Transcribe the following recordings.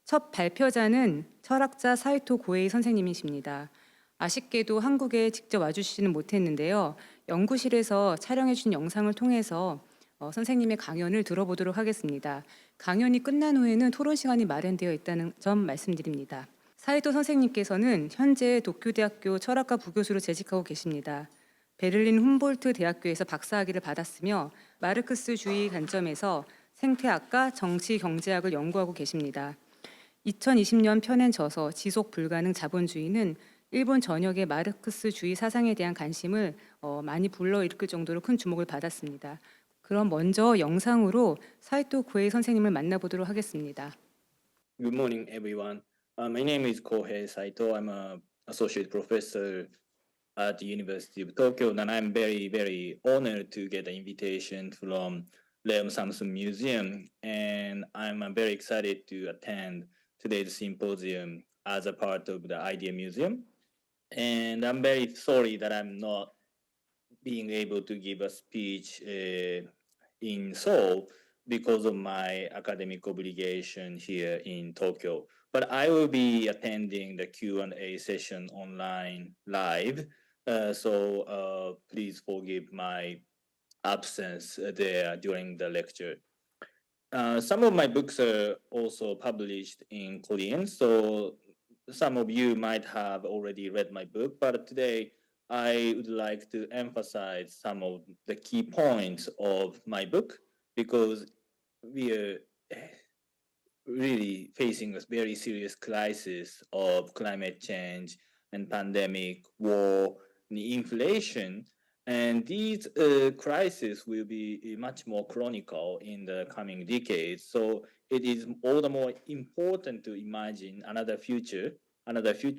첫 발표자는 철학자 사이토 고에이 선생님이십니다. 아쉽게도 한국에 직접 와주시지는 못했는데요. 연구실에서 촬영해 준 영상을 통해서 선생님의 강연을 들어보도록 하겠습니다. 강연이 끝난 후에는 토론 시간이 마련되어 있다는 점 말씀드립니다. 사이토 선생님께서는 현재 도쿄대학교 철학과 부교수로 재직하고 계십니다. 베를린 훔볼트 대학교에서 박사학위를 받았으며 마르크스주의 관점에서 생태학과 정치 경제학을 연구하고 계십니다. 2020년 펴낸 저서 지속 불가능 자본주의는 일본 전역의 마르크스주의 사상에 대한 관심을 많이 불러일으킬 정도로 큰 주목을 받았습니다. 그럼 먼저 영상으로 사이토 고에이 선생님을 만나보도록 하겠습니다. Good morning, everyone. My name is Kohei Saito. I'm an associate professor at the University of Tokyo, and I'm very honored to get an invitation from Leeum Samsung Museum, and I'm very excited to attend today's symposium as a part of the Idea Museum. And I'm very sorry that I'm not being able to give a speech in Seoul because of my academic obligation here in Tokyo. But I will be attending the Q&A session online live. So please forgive my absence there during the lecture. Some of my books are also published in Korean, so some of you might have already read my book, but today I would like to emphasize some of the key points of my book because we are really facing a very serious crisis of climate change and pandemic, war, and inflation. And these crises will be much more chronicle in the coming decades. So it is all the more important to imagine another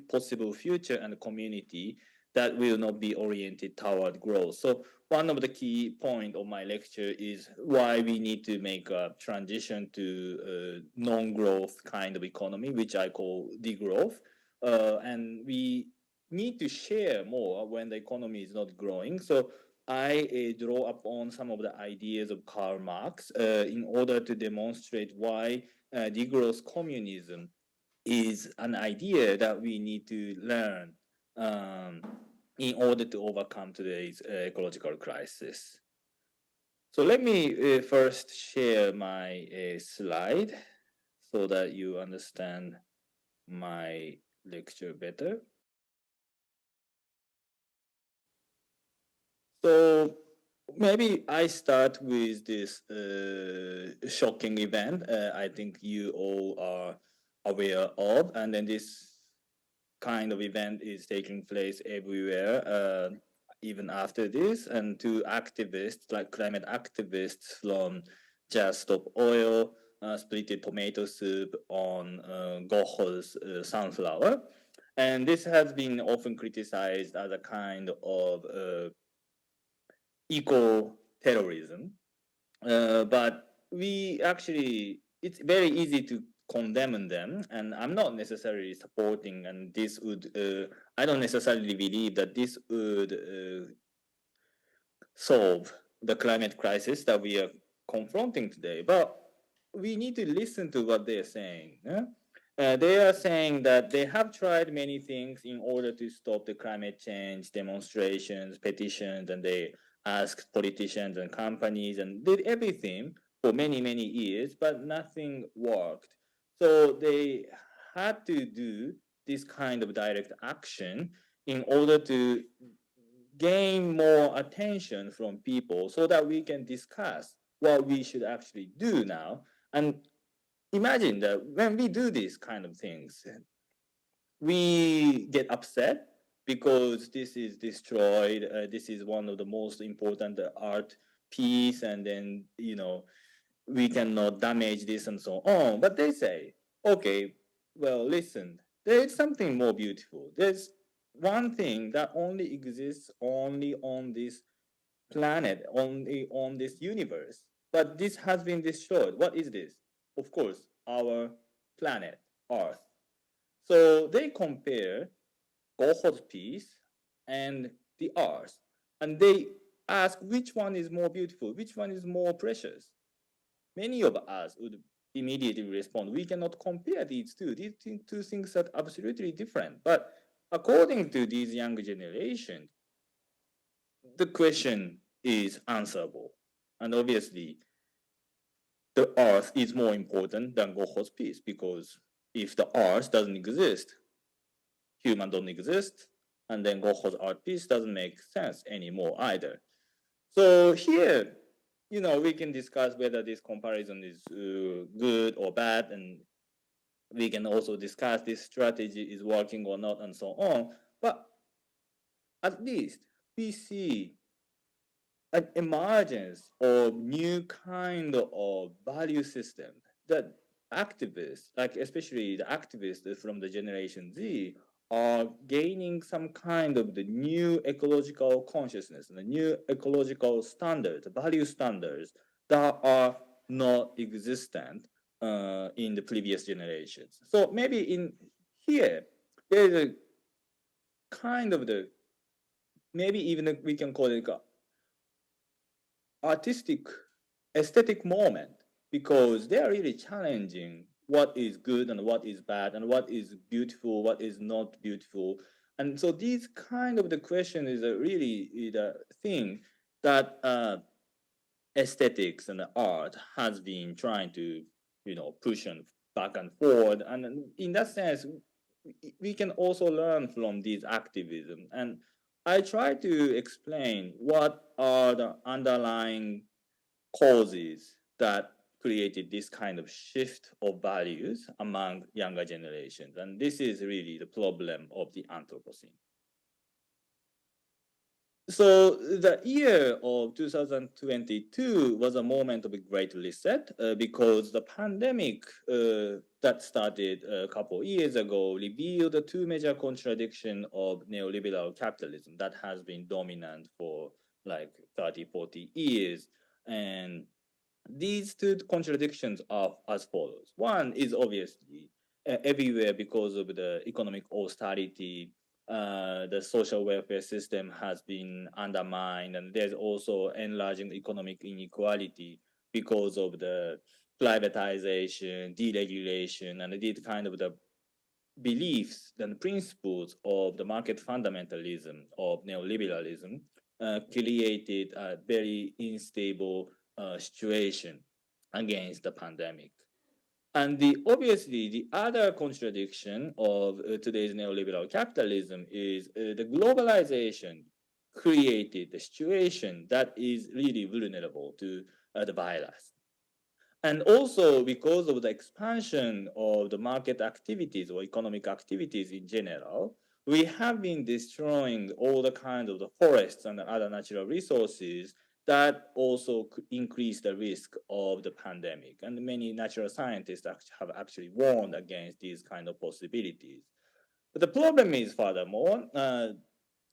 possible future and community that will not be oriented toward growth. So one of the key point of my lecture is why we need to make a transition to a non-growth kind of economy, which I call degrowth. And we need to share more when the economy is not growing. So I draw upon some of the ideas of Karl Marx in order to demonstrate why degrowth communism is an idea that we need to learn in order to overcome today's ecological crisis. So let me first share my slide so that you understand my lecture better. So maybe I start with this shocking event I think you all are aware of, and then this kind of event is taking place everywhere, even after this, and two activists, like climate activists from Just Stop Oil, split tomato soup on Goho's sunflower. And this has been often criticized as a kind of eco-terrorism. But we actually, it's very easy to condemn them, and I'm not necessarily supporting, and this would, I don't necessarily believe that this would solve the climate crisis that we are confronting today. But we need to listen to what they're saying. They are saying that they have tried many things in order to stop the climate change demonstrations, petitions, and they asked politicians and companies and did everything for many years, but nothing worked. So they had to do this kind of direct action in order to gain more attention from people so that we can discuss what we should actually do now. And imagine that when we do these kind of things, we get upset because this is destroyed. This is one of the most important art piece, and then we cannot damage this and so on. But they say, okay, well, listen, there is something more beautiful. There's one thing that only exists only on this planet, only on this universe. But this has been destroyed. What is this? Of course, our planet, Earth. So they compare Goho's piece and the Earth, and they ask which one is more beautiful, which one is more precious. Many of us would immediately respond, we cannot compare these two. These two things are absolutely different. But according to these younger generation, the question is answerable. And obviously, the earth is more important than Goho's peace, because if the earth doesn't exist, human don't exist, and then Goho's art piece doesn't make sense anymore either. So here, we can discuss whether this comparison is good or bad, and we can also discuss this strategy is working or not, and so on. But at least we see an emergence of new kind of value system that activists, like especially the activists from the Generation Z, are gaining some kind of the new ecological consciousness and the new ecological standards, value standards that are not existent in the previous generations. So maybe in here, there's a kind of the, maybe even we can call it artistic, aesthetic moment, because they are really challenging what is good and what is bad and what is beautiful, what is not beautiful. And so these kind of the question is a really the thing that aesthetics and art has been trying to, push and back and forward. And in that sense, we can also learn from these activism. And I try to explain what are the underlying causes that created this kind of shift of values among younger generations. And this is really the problem of the Anthropocene. So the year of 2022 was a moment of a great reset because the pandemic that started a couple of years ago revealed the two major contradictions of neoliberal capitalism that has been dominant for like 30, 40 years. And these two contradictions are as follows. One is obviously everywhere because of the economic austerity, the social welfare system has been undermined, and there's also enlarging economic inequality because of the privatization, deregulation, and these kind of the beliefs and principles of the market fundamentalism of neoliberalism created a very unstable situation against the pandemic. And obviously the other contradiction of today's neoliberal capitalism is the globalization created the situation that is really vulnerable to the virus. And also because of the expansion of the market activities or economic activities in general, we have been destroying all the kinds of the forests and other natural resources that also increase the risk of the pandemic. And many natural scientists have actually warned against these kind of possibilities. But the problem is, furthermore,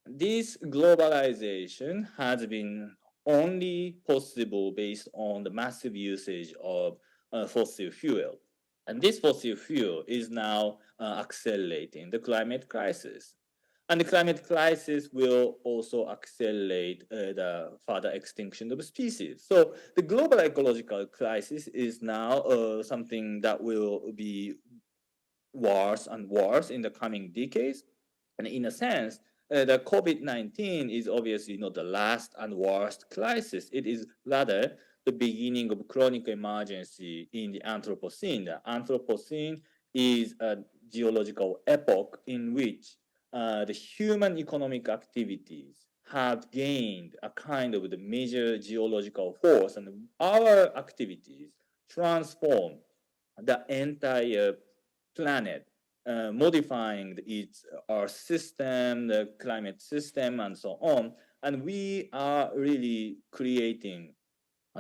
this globalization has been only possible based on the massive usage of fossil fuel. And this fossil fuel is now accelerating the climate crisis. And the climate crisis will also accelerate the further extinction of species. So the global ecological crisis is now something that will be worse and worse in the coming decades. And in a sense, the COVID-19 is obviously not the last and worst crisis. It is rather the beginning of chronic emergency in the Anthropocene. The Anthropocene is a geological epoch in which the human economic activities have gained a kind of the major geological force, and our activities transform the entire planet, modifying its our system, the climate system, and so on. And we are really creating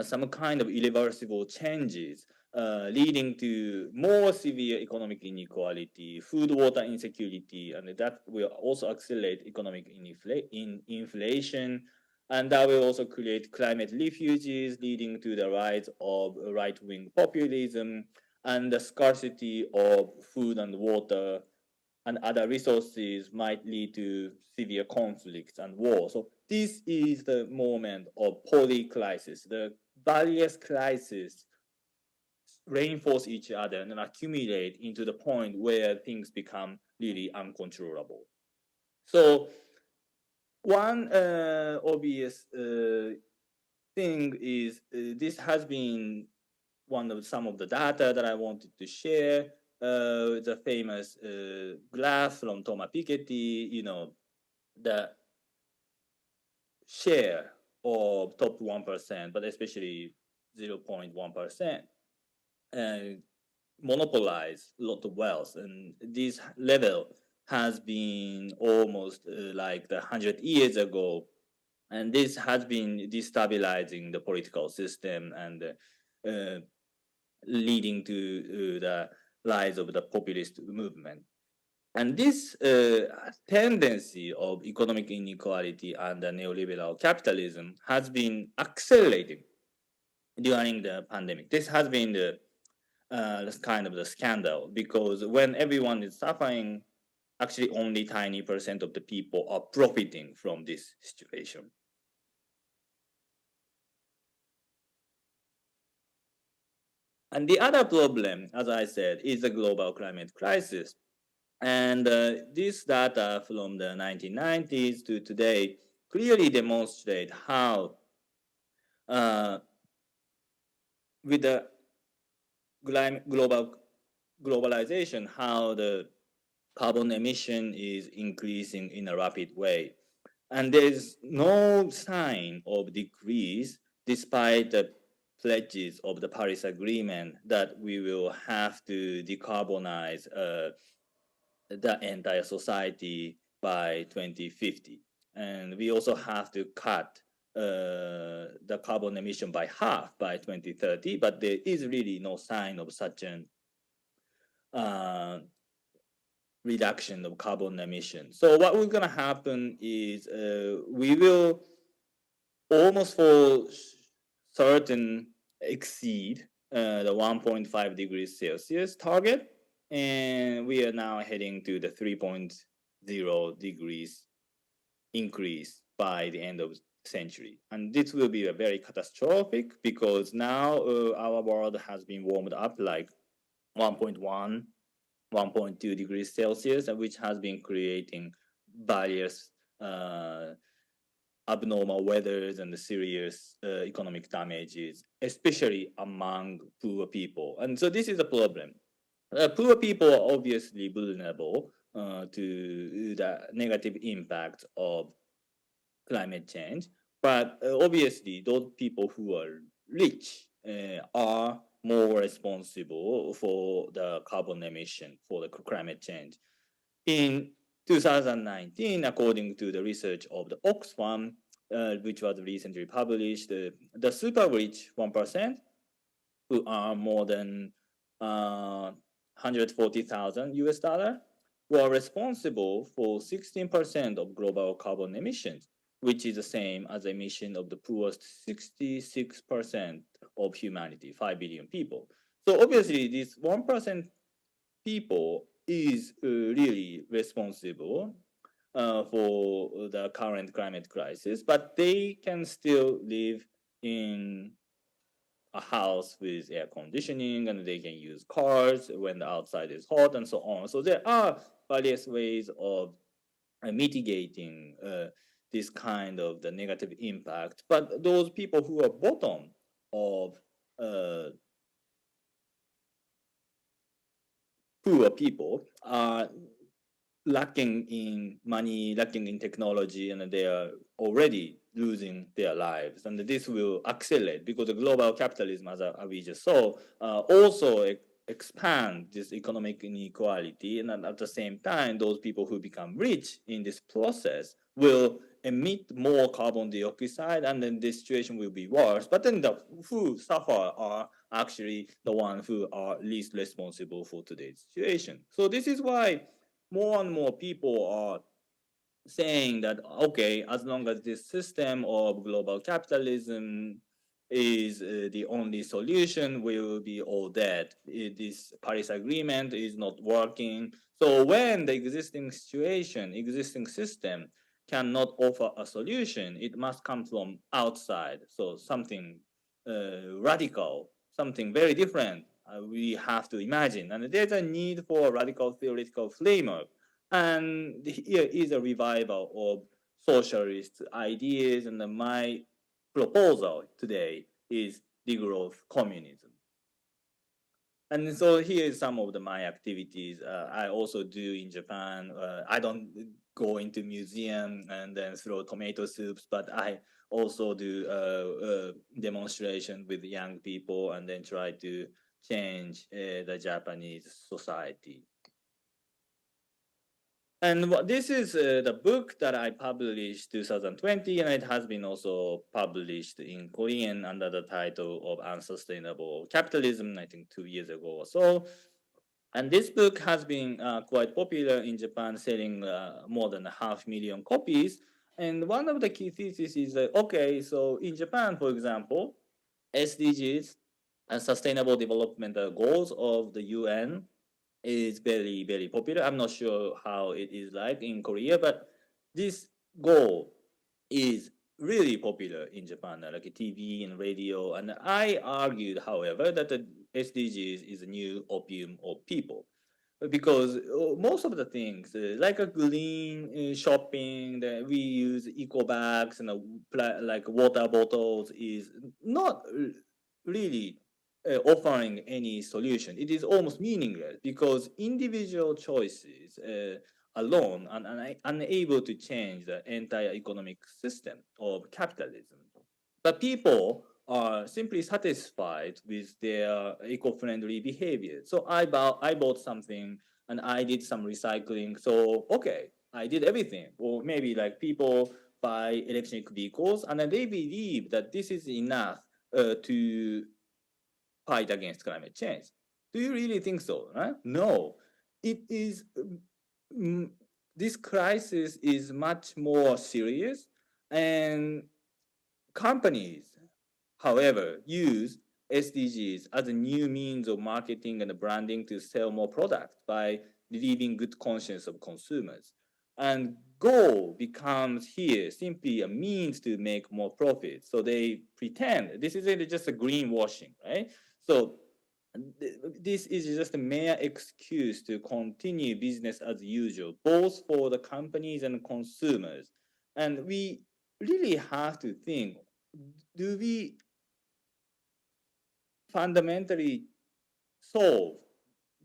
some kind of irreversible changes, leading to more severe economic inequality, food water insecurity, and that will also accelerate economic inflation. And that will also create climate refugees, leading to the rise of right-wing populism and the scarcity of food and water and other resources might lead to severe conflicts and war. So this is the moment of polycrisis, the various crises reinforce each other and accumulate into the point where things become really uncontrollable. So one obvious thing is this has been some of the data that I wanted to share. The famous graph from Thomas Piketty, the share of top 1%, but especially 0.1%, monopolize a lot of wealth. And this level has been almost like 100 years ago. And this has been destabilizing the political system and leading to the rise of the populist movement. And this tendency of economic inequality and neoliberal capitalism has been accelerating during the pandemic. This has been the kind of the scandal, because when everyone is suffering, actually only tiny percent of the people are profiting from this situation. And the other problem, as I said, is the global climate crisis. And this data from the 1990s to today clearly demonstrate how with the globalization, how the carbon emission is increasing in a rapid way. And there's no sign of decrease despite the pledges of the Paris Agreement that we will have to decarbonize the entire society by 2050. And we also have to cut the carbon emission by half by 2030, but there is really no sign of such an reduction of carbon emission. So what will gonna happen is we will almost for certain exceed the 1.5 degrees Celsius target, and we are now heading to the 3.0 degrees increase by the end of the century. And this will be a very catastrophic, because now our world has been warmed up like 1.1, 1.2 degrees Celsius, which has been creating various abnormal weathers and serious economic damages, especially among poor people. And so this is a problem. Poor people are obviously vulnerable to the negative impact of climate change, but obviously those people who are rich are more responsible for the carbon emission, for the climate change. In 2019, according to the research of the Oxfam, which was recently published, the super rich 1%, who are more than 140,000 US dollar, were responsible for 16% of global carbon emissions, which is the same as the emission of the poorest 66% of humanity, 5 billion people. So obviously, this 1% people is really responsible for the current climate crisis, but they can still live in a house with air conditioning, and they can use cars when the outside is hot and so on. So there are various ways of mitigating this kind of the negative impact. But those people who are bottom of poor people are lacking in money, lacking in technology, and they are already losing their lives. And this will accelerate because the global capitalism, as we just saw, also expand this economic inequality. And at the same time, those people who become rich in this process will emit more carbon dioxide, and then the situation will be worse. But then the who suffer are actually the ones who are least responsible for today's situation. So this is why more and more people are saying that, okay, as long as this system of global capitalism is the only solution, we will be all dead. This Paris Agreement is not working. So when the existing situation, existing system cannot offer a solution, it must come from outside. So something radical, something very different we have to imagine. And there's a need for a radical theoretical framework. And here is a revival of socialist ideas. And my proposal today is degrowth communism. And so here is some of my activities I also do in Japan. I don't go into museum and then throw tomato soups, but I also do demonstration with young people and then try to change the Japanese society. And this is the book that I published 2020, and it has been also published in Korean under the title of Unsustainable Capitalism, I think 2 years ago or so. And this book has been quite popular in Japan, selling more than 500,000 copies. And one of the key theses is that, okay, so in Japan, for example, SDGs and Sustainable Development Goals of the UN is very, very popular. I'm not sure how it is like in Korea, but this goal is really popular in Japan, like TV and radio. And I argued, however, that the SDGs is a new opium of people. Because most of the things, like a green shopping, that we use eco bags and like water bottles, is not really offering any solution. It is almost meaningless because individual choices alone are unable to change the entire economic system of capitalism. But people are simply satisfied with their eco-friendly behavior. So I bought something and I did some recycling. So okay, I did everything. Or maybe like people buy electric vehicles and then they believe that this is enough to fight against climate change. Do you really think so? Right? No, it is. This crisis is much more serious, and companies, however, use SDGs as a new means of marketing and branding to sell more products by relieving good conscience of consumers. And goal becomes here simply a means to make more profit. So they pretend this isn't just a greenwashing, right? So this is just a mere excuse to continue business as usual, both for the companies and consumers. And we really have to think, do we fundamentally solve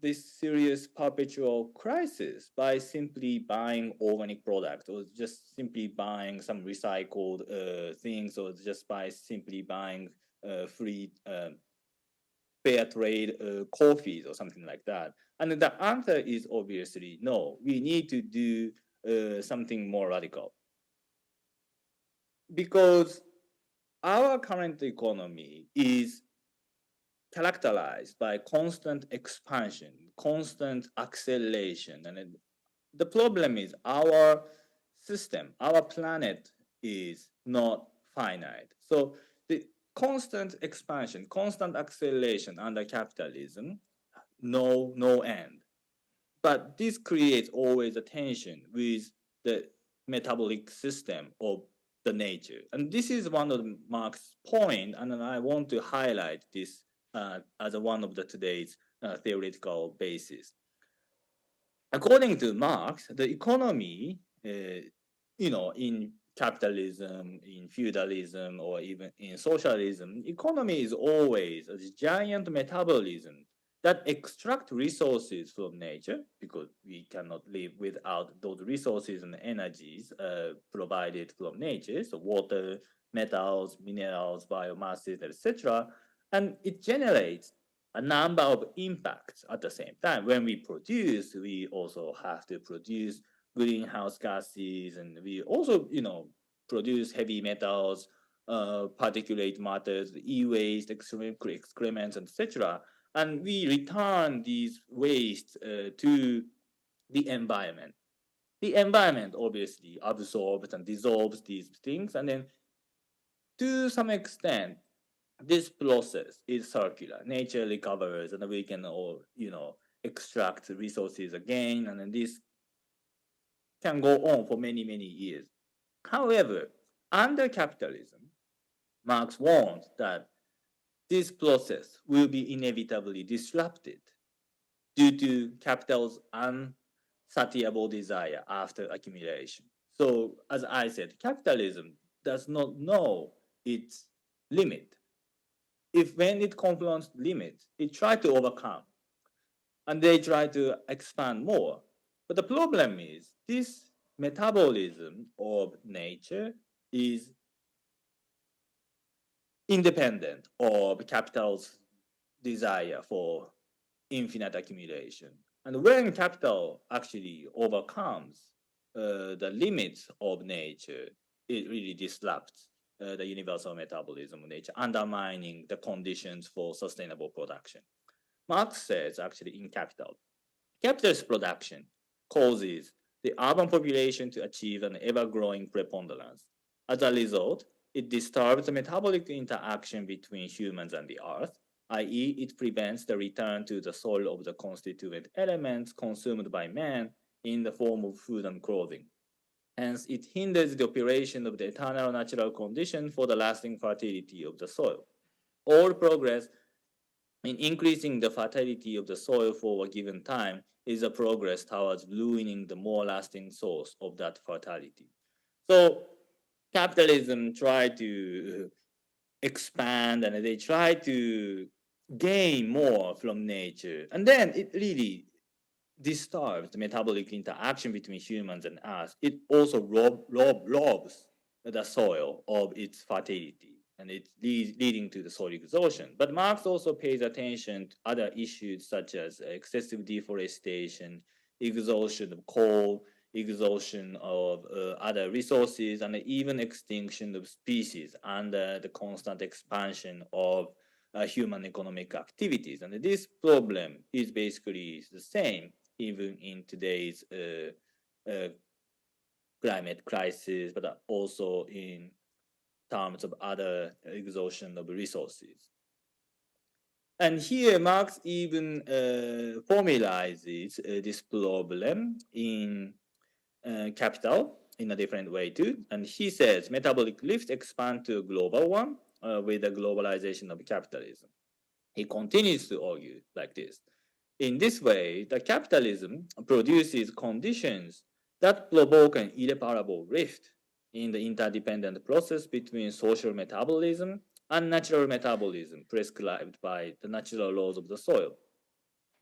this serious perpetual crisis by simply buying organic products or just simply buying some recycled things or just by simply buying free fair trade coffees or something like that? And the answer is obviously no. We need to do something more radical because our current economy is characterized by constant expansion, constant acceleration. And the problem is our system, our planet is not finite. So the constant expansion, constant acceleration under capitalism, no end. But this creates always a tension with the metabolic system of the nature. And this is one of Marx's point, and I want to highlight this as one of the today's theoretical basis. According to Marx, the economy, in capitalism, in feudalism, or even in socialism, economy is always a giant metabolism that extract resources from nature because we cannot live without those resources and energies provided from nature, so water, metals, minerals, biomasses, etc. And it generates a number of impacts at the same time. When we produce, we also have to produce greenhouse gases, and we also, produce heavy metals, particulate matters, e-waste, excrements, etc. And we return these wastes to the environment. The environment obviously absorbs and dissolves these things, and then to some extent, this process is circular. Nature recovers, and we can all, extract resources again, and then this can go on for many, many years. However, under capitalism, Marx warns that this process will be inevitably disrupted due to capital's unsatiable desire after accumulation. So, as I said, capitalism does not know its limit. If when it confronts limits, it tries to overcome and they try to expand more. But the problem is this metabolism of nature is independent of capital's desire for infinite accumulation. And when capital actually overcomes the limits of nature, it really disrupts the universal metabolism of nature, undermining the conditions for sustainable production. Marx says actually in Capital, capitalist production causes the urban population to achieve an ever-growing preponderance. As a result, it disturbs the metabolic interaction between humans and the earth, i.e., it prevents the return to the soil of the constituent elements consumed by man in the form of food and clothing. Hence, it hinders the operation of the eternal natural condition for the lasting fertility of the soil. All progress in increasing the fertility of the soil for a given time is a progress towards ruining the more lasting source of that fertility. So capitalism tried to expand and they try to gain more from nature. And then it really disturbs the metabolic interaction between humans and us. It also robs the soil of its fertility and it's leading to the soil exhaustion. But Marx also pays attention to other issues such as excessive deforestation, exhaustion of coal, exhaustion of other resources, and even extinction of species under the constant expansion of human economic activities. And this problem is basically the same even in today's climate crisis, but also in terms of other exhaustion of resources. And here Marx even formalizes this problem in Capital in a different way too. And he says metabolic lift expand to a global one with the globalization of capitalism. He continues to argue like this. In this way, the capitalism produces conditions that provoke an irreparable rift in the interdependent process between social metabolism and natural metabolism prescribed by the natural laws of the soil.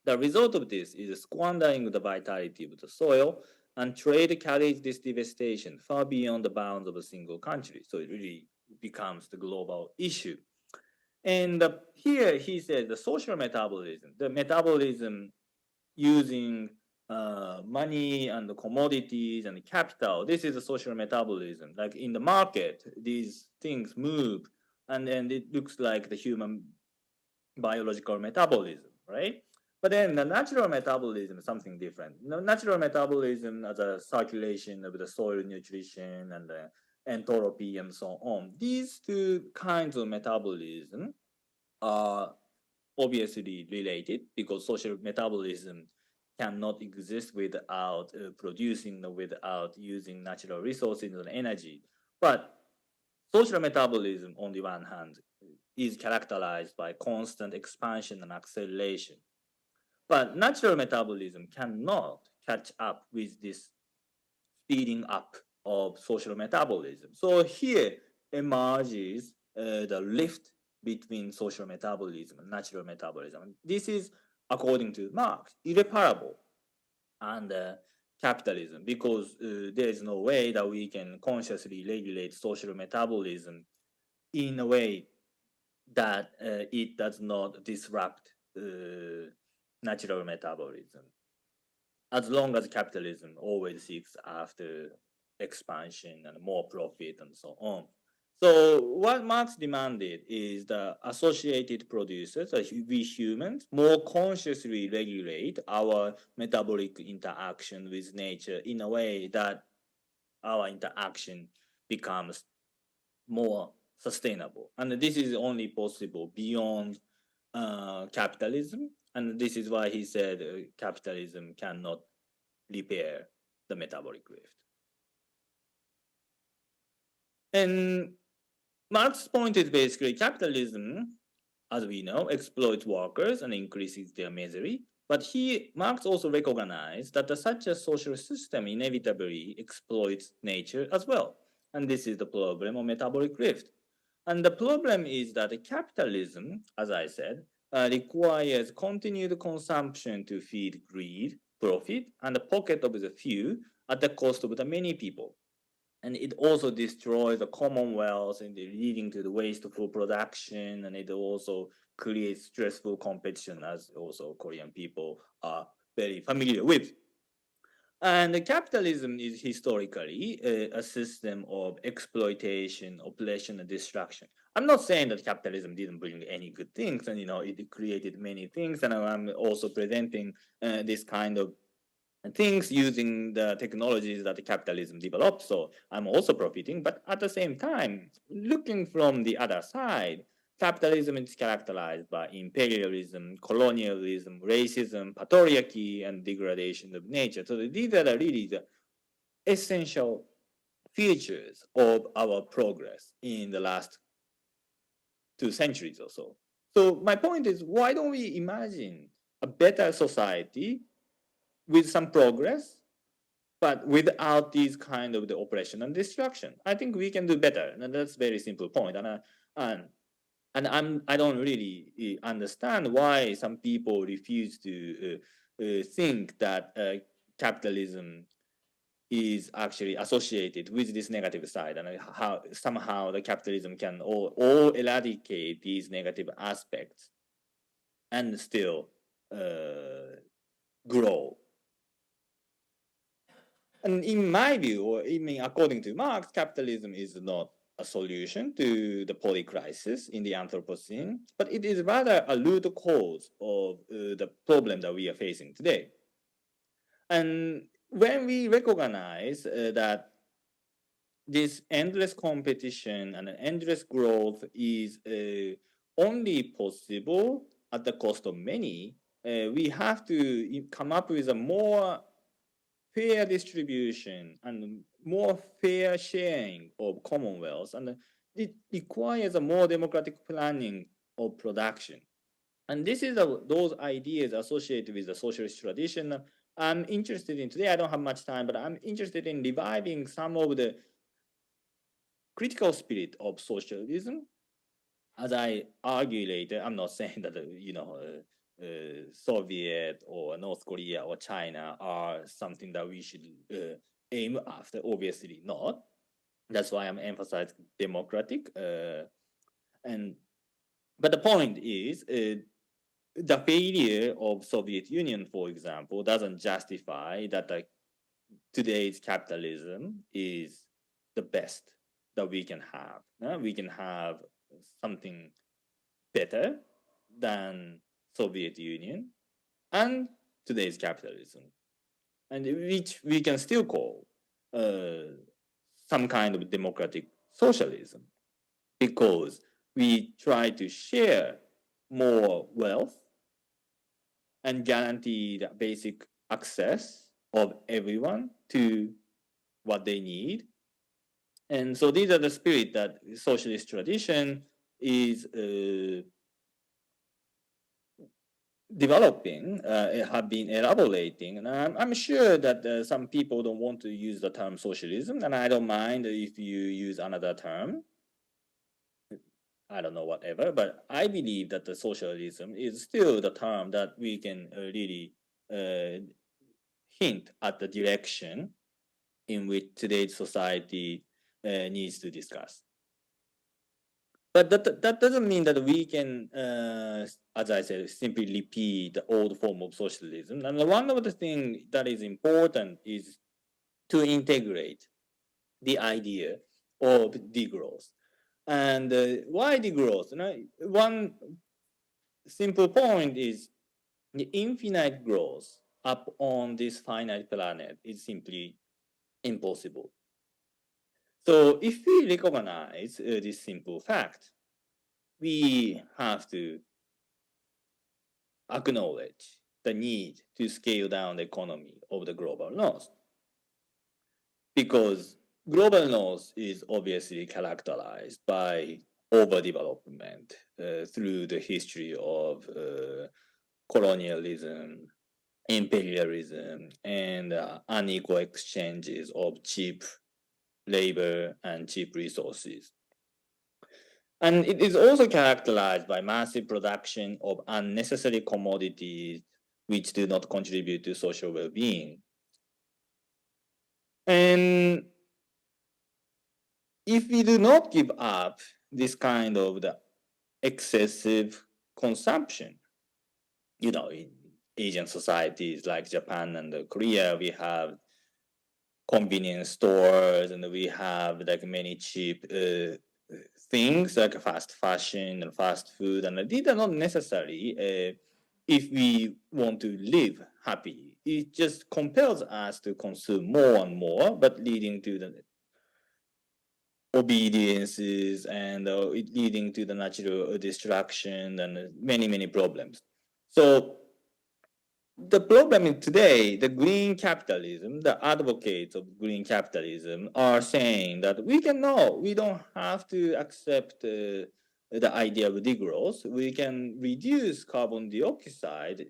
The result of this is squandering the vitality of the soil, and trade carries this devastation far beyond the bounds of a single country. So it really becomes the global issue. And here he says the social metabolism, the metabolism using money and the commodities and the capital. This is a social metabolism. Like in the market, these things move, and then it looks like the human biological metabolism, right? But then the natural metabolism is something different. Natural metabolism as a circulation of the soil nutrition and the entropy and so on. These two kinds of metabolism are obviously related because social metabolism cannot exist without producing, without using natural resources and energy. But social metabolism, on the one hand, is characterized by constant expansion and acceleration. But natural metabolism cannot catch up with this speeding up of social metabolism. So here emerges the rift between social metabolism and natural metabolism. This is, according to Marx, irreparable under capitalism because there is no way that we can consciously regulate social metabolism in a way that it does not disrupt natural metabolism. As long as capitalism always seeks after expansion and more profit and so on. So what Marx demanded is the associated producers, we humans, more consciously regulate our metabolic interaction with nature in a way that our interaction becomes more sustainable. And this is only possible beyond capitalism. And this is why he said capitalism cannot repair the metabolic rift. And Marx's point is basically capitalism as we know, exploits workers and increases their misery. But Marx also recognized that such a social system inevitably exploits nature as well. And this is the problem of metabolic rift. And the problem is that capitalism, as I said, requires continued consumption to feed greed, profit, and the pocket of the few at the cost of the many people. And it also destroys the commonwealth and leading to the wasteful production, and it also creates stressful competition, as also Korean people are very familiar with. And capitalism is historically a system of exploitation, oppression, and destruction. I'm not saying that capitalism didn't bring any good things, and it created many things. And I'm also presenting this kind of things using the technologies that the capitalism developed. So I'm also profiting, but at the same time, looking from the other side, capitalism is characterized by imperialism, colonialism, racism, patriarchy, and degradation of nature. So these are really the essential features of our progress in the last 2 centuries or so. So my point is, why don't we imagine a better society with some progress, but without these kind of the oppression and destruction? I think we can do better, and that's a very simple point. I don't really understand why some people refuse to think that capitalism is actually associated with this negative side, and how somehow the capitalism can all eradicate these negative aspects and still grow. And in my view, or even according to Marx, capitalism is not a solution to the polycrisis in the Anthropocene, but it is rather a root cause of the problem that we are facing today. And when we recognize that this endless competition and endless growth is only possible at the cost of many, we have to come up with a more fair distribution and more fair sharing of commonwealth, and it requires a more democratic planning of production. And this is those ideas associated with the socialist tradition I'm interested in today. I don't have much time, but I'm interested in reviving some of the critical spirit of socialism. As I argue later, I'm not saying that Soviet or North Korea or China are something that we should aim after. Obviously not. That's why I'm emphasizing democratic. But the point is, the failure of Soviet Union, for example, doesn't justify that today's capitalism is the best that we can have. We can have something better than Soviet Union and today's capitalism, and which we can still call some kind of democratic socialism, because we try to share more wealth and guarantee the basic access of everyone to what they need. And so these are the spirit that socialist tradition is developing, have been elaborating. And I'm sure that some people don't want to use the term socialism, and I don't mind if you use another term. I don't know, whatever, but I believe that the socialism is still the term that we can really hint at the direction in which today's society needs to discuss. But that doesn't mean that we can, as I said, simply repeat the old form of socialism. And one of the things that is important is to integrate the idea of degrowth. And why degrowth? One simple point is the infinite growth up on this finite planet is simply impossible. So if we recognize this simple fact, we have to acknowledge the need to scale down the economy of the global north. Because global north is obviously characterized by overdevelopment through the history of colonialism, imperialism, and unequal exchanges of cheap labor and cheap resources. And it is also characterized by massive production of unnecessary commodities which do not contribute to social well-being. And if we do not give up this kind of the excessive consumption, in Asian societies like Japan and Korea, we have convenience stores and we have like many cheap things like fast fashion and fast food, and these are not necessary if we want to live happy. It just compels us to consume more and more, but leading to the obediences and it leading to the natural destruction and many problems. So the problem is today, the green capitalism, the advocates of green capitalism are saying that we don't have to accept the idea of degrowth. We can reduce carbon dioxide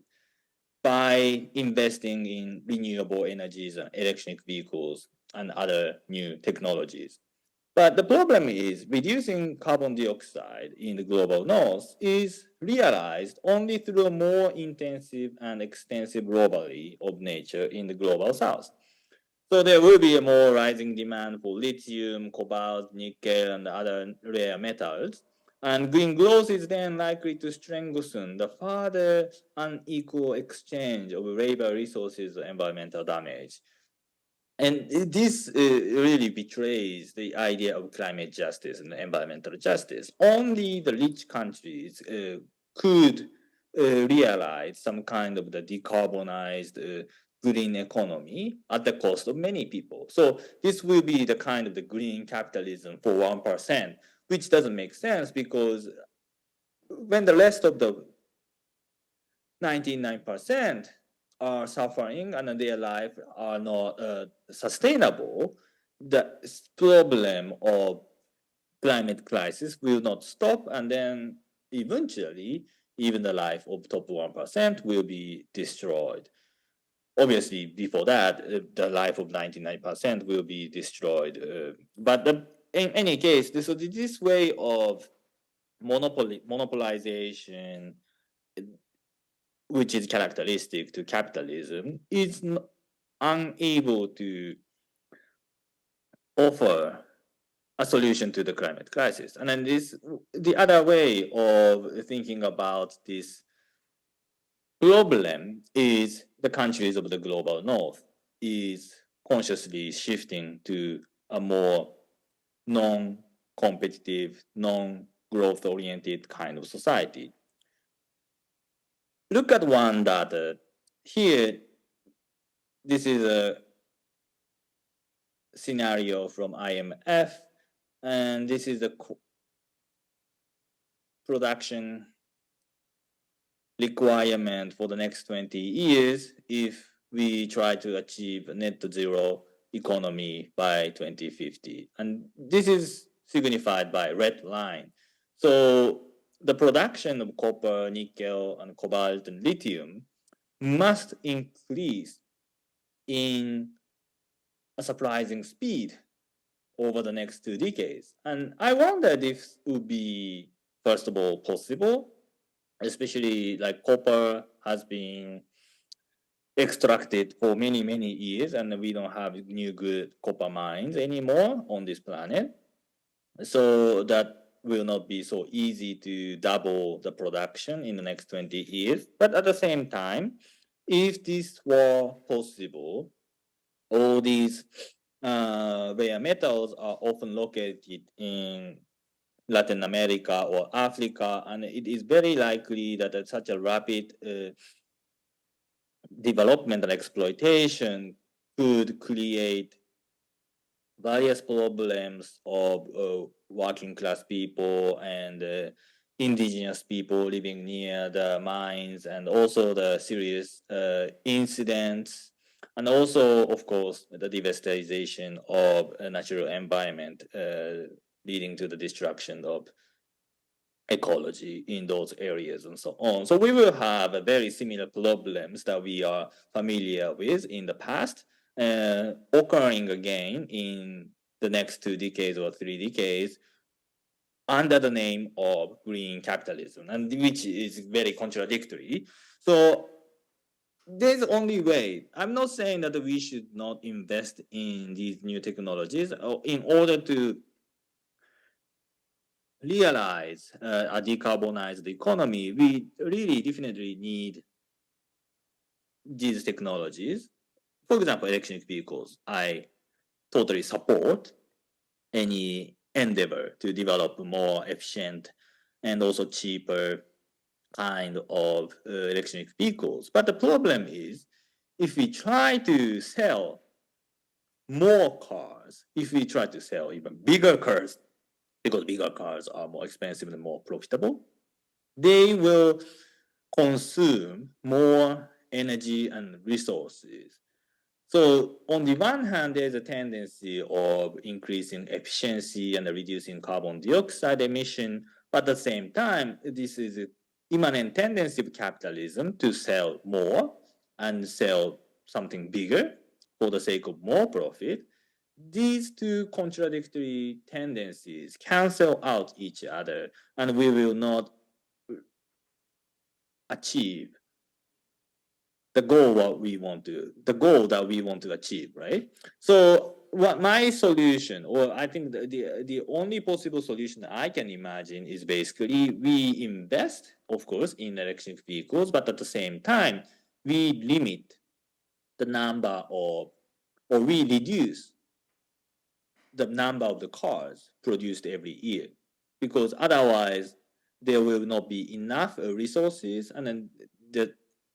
by investing in renewable energies and electric vehicles and other new technologies. But the problem is reducing carbon dioxide in the global north is realized only through a more intensive and extensive robbery of nature in the global south. So there will be a more rising demand for lithium, cobalt, nickel, and other rare metals. And green growth is then likely to strengthen the further unequal exchange of labor resources and environmental damage. And this really betrays the idea of climate justice and environmental justice. Only the rich countries could realize some kind of the decarbonized green economy at the cost of many people. So this will be the kind of the green capitalism for 1%, which doesn't make sense because when the rest of the 99% are suffering and their life are not sustainable, the problem of climate crisis will not stop, and then eventually even the life of top 1% will be destroyed. Obviously, before that, the life of 99% will be destroyed. But in any case, this way of monopolization, which is characteristic to capitalism, is unable to offer a solution to the climate crisis. And then the other way of thinking about this problem is the countries of the global north is consciously shifting to a more non-competitive, non-growth oriented kind of society. Look at one that here, this is a scenario from IMF, and this is the production requirement for the next 20 years if we try to achieve a net zero economy by 2050. And this is signified by red line. So the production of copper, nickel, and cobalt and lithium must increase in a surprising speed over the next 2 decades. And I wonder if this would be, first of all, possible, especially like copper has been extracted for many years and we don't have new good copper mines anymore on this planet. So that will not be so easy to double the production in the next 20 years. But at the same time, if this were possible, all these rare metals are often located in Latin America or Africa, and it is very likely that such a rapid development and exploitation could create various problems of working class people and indigenous people living near the mines, and also the serious incidents, and also, of course, the devastation of a natural environment leading to the destruction of ecology in those areas and so on. So we will have a very similar problems that we are familiar with in the past occurring again in the next 2 decades or 3 decades under the name of green capitalism, and which is very contradictory. So there's only way. I'm not saying that we should not invest in these new technologies in order to realize a decarbonized economy. We really definitely need these technologies. For example, electric vehicles. I totally support any endeavor to develop more efficient and also cheaper kind of electric vehicles. But the problem is, if we try to sell more cars, if we try to sell even bigger cars, because bigger cars are more expensive and more profitable, they will consume more energy and resources. So on the one hand, there's a tendency of increasing efficiency and reducing carbon dioxide emission. But at the same time, this is an immanent tendency of capitalism to sell more and sell something bigger for the sake of more profit. These two contradictory tendencies cancel out each other, and we will not achieve the goal that we want to achieve, right? So what my solution, or I think the only possible solution I can imagine is basically we invest, of course, in electric vehicles, but at the same time, we limit the number of, or we reduce the number of the cars produced every year, because otherwise there will not be enough resources, and then the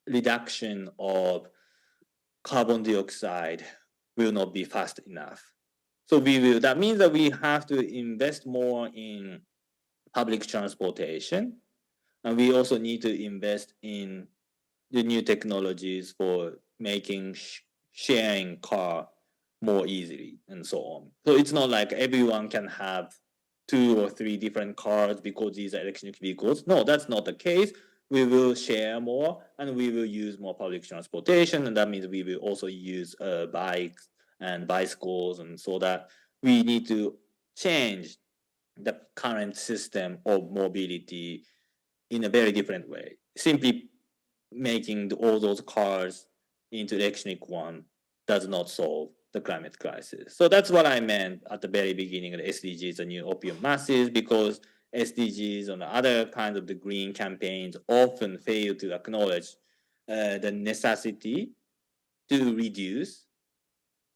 reduction of carbon dioxide will not be fast enough. So that means that we have to invest more in public transportation, and we also need to invest in the new technologies for making sharing car more easily and so on. So it's not like everyone can have 2 or 3 different cars because these are electric vehicles. No, that's not the case. We will share more and we will use more public transportation, and that means we will also use bikes and bicycles, and so that we need to change the current system of mobility in a very different way. Simply making all those cars into electric one does not solve the climate crisis. So that's what I meant at the very beginning of the SDGs, the new opium masses, because SDGs and other kinds of the green campaigns often fail to acknowledge the necessity to reduce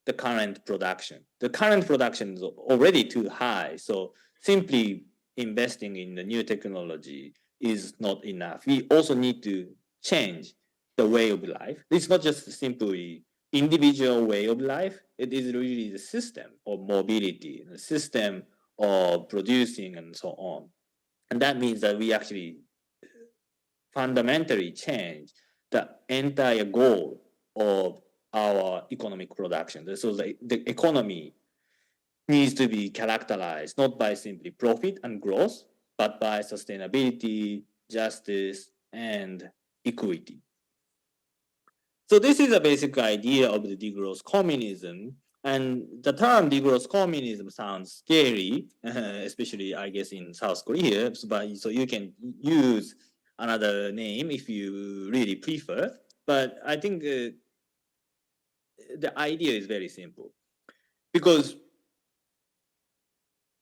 the current production. The current production is already too high, so simply investing in the new technology is not enough. We also need to change the way of life. It's not just simply individual way of life. It is really the system of mobility, the system of producing and so on. And that means that we actually fundamentally change the entire goal of our economic production. So the economy needs to be characterized not by simply profit and growth, but by sustainability, justice, and equity. So this is a basic idea of the degrowth communism. And the term degrowth communism sounds scary, especially, I guess, in South Korea. So you can use another name if you really prefer. But I think the idea is very simple. Because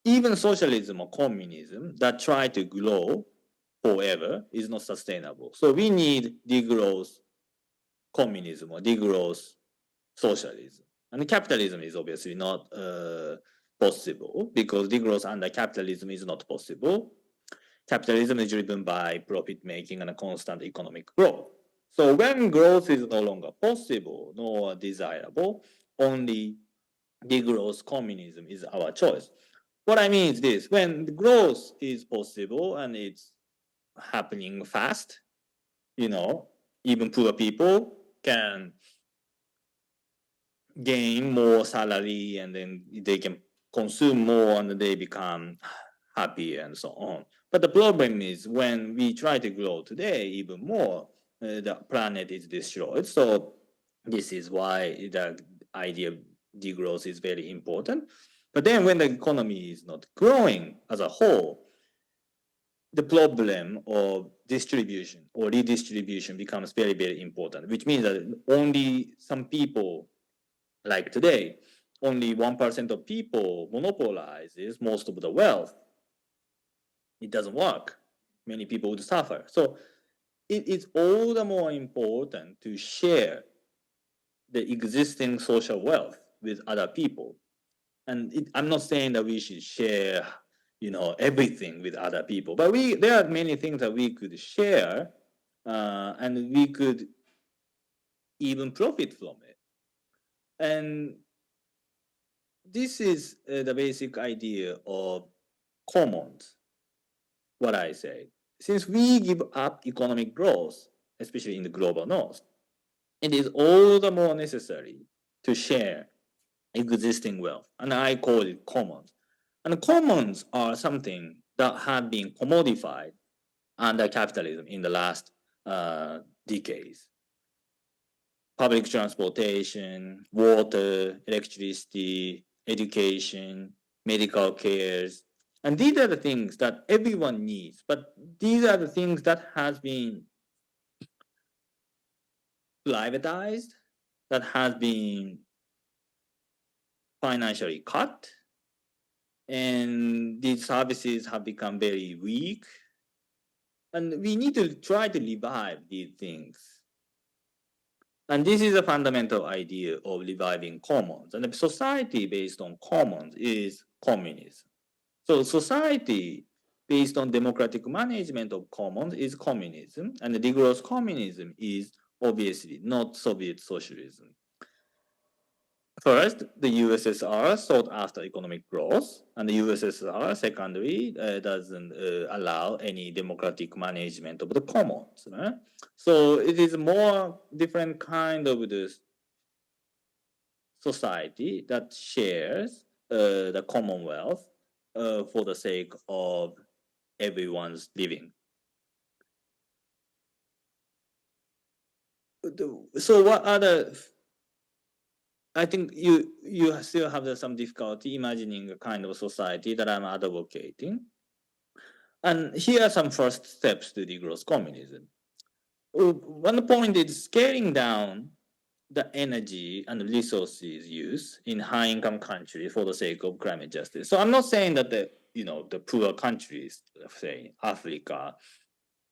even socialism or communism that try to grow forever is not sustainable. So we need degrowth communism or degrowth socialism. And capitalism is obviously not possible, because degrowth under capitalism is not possible. Capitalism is driven by profit making and a constant economic growth. So when growth is no longer possible nor desirable, only degrowth communism is our choice. What I mean is this: when the growth is possible and it's happening fast, even poor people can gain more salary, and then they can consume more, and they become happier and so on. But the problem is when we try to grow today even more, the planet is destroyed. So this is why the idea of degrowth is very important. But then when the economy is not growing as a whole, the problem of distribution or redistribution becomes very, very important, which means that only some people, like today, only 1% of people monopolizes most of the wealth. It doesn't work. Many people would suffer. So it is all the more important to share the existing social wealth with other people. And I'm not saying that we should share, everything with other people, but there are many things that we could share, and we could even profit from it. And this is the basic idea of commons, what I say. Since we give up economic growth, especially in the global north, it is all the more necessary to share existing wealth, and I call it commons. And commons are something that have been commodified under capitalism in the last decades. Public transportation, water, electricity, education, medical cares, and these are the things that everyone needs. But these are the things that has been privatized, that has been financially cut, and these services have become very weak. And we need to try to revive these things. And this is a fundamental idea of reviving commons. And a society based on commons is communism. So society based on democratic management of commons is communism. And the rigorous communism is obviously not Soviet socialism. First, the USSR sought after economic growth, and the USSR, secondly, doesn't allow any democratic management of the commons. Right? So it is more different kind of this society that shares the commonwealth for the sake of everyone's living. So what other? I think you still have some difficulty imagining a kind of society that I'm advocating. And here are some first steps to degrowth communism. One point is scaling down the energy and resources use in high-income countries for the sake of climate justice. So I'm not saying that the poor countries, say Africa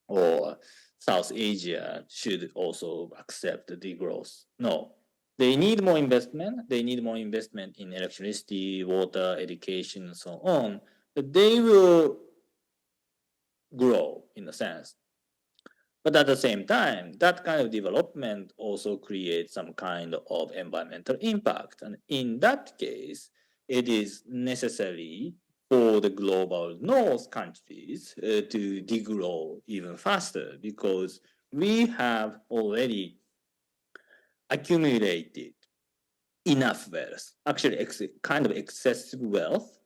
or South Asia, should also accept the degrowth. No. They need more investment. They need more investment in electricity, water, education, and so on. But they will grow in a sense. But at the same time, that kind of development also creates some kind of environmental impact. And in that case, it is necessary for the global north countries to degrow even faster, because we have already accumulated enough wealth, actually kind of excessive wealth,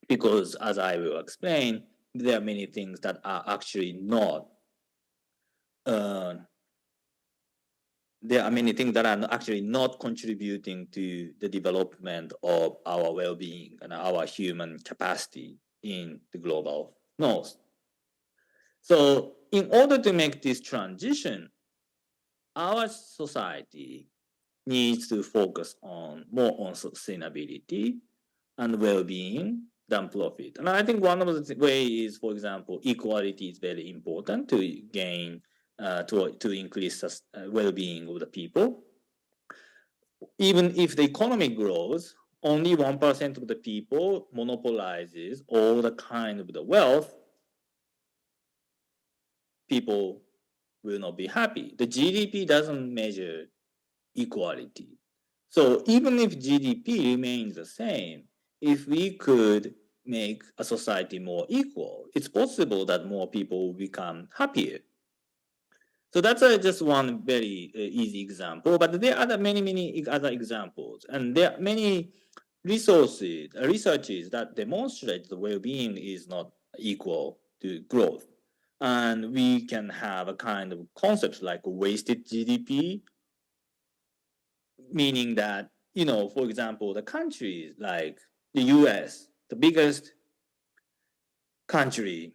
because as I will explain, there are many things that are actually not contributing to the development of our well-being and our human capacity in the global north. So in order to make this transition, our society needs to focus more on sustainability and well-being than profit. And I think one of the ways, for example, equality is very important to gain, to increase well-being of the people. Even if the economy grows, only 1% of the people monopolizes all the kind of the wealth, people will not be happy. The GDP doesn't measure equality. So even if GDP remains the same, if we could make a society more equal, it's possible that more people will become happier. So that's just one very easy example, but there are many other examples, and there are many researches that demonstrate the well-being is not equal to growth. And we can have a kind of concept like wasted GDP, meaning that, for example, the countries like the US, the biggest country,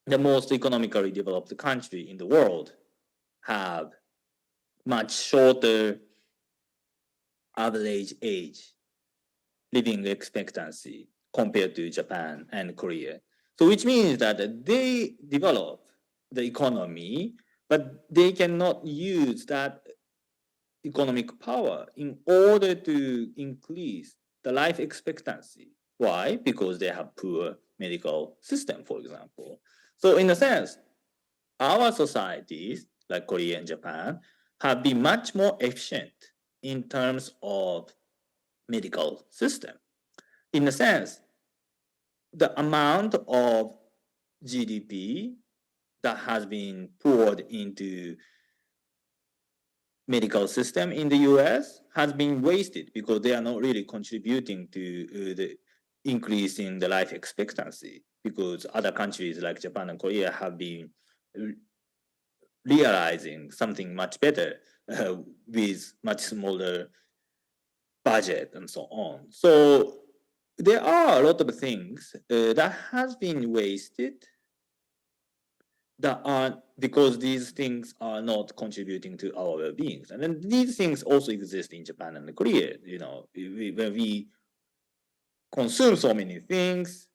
the most economically developed country in the world, have much shorter average age, living expectancy compared to Japan and Korea. So which means that they develop the economy, but they cannot use that economic power in order to increase the life expectancy. Why? Because they have poor medical system, for example. So in a sense, our societies, like Korea and Japan, have been much more efficient in terms of medical system. In a sense, the amount of GDP that has been poured into medical system in the US has been wasted because they are not really contributing to the increase in the life expectancy, because other countries like Japan and Korea have been realizing something much better with much smaller budget and so on. So there are a lot of things that has been wasted that are because these things are not contributing to our well-being. And then these things also exist in Japan and Korea. When we consume so many things,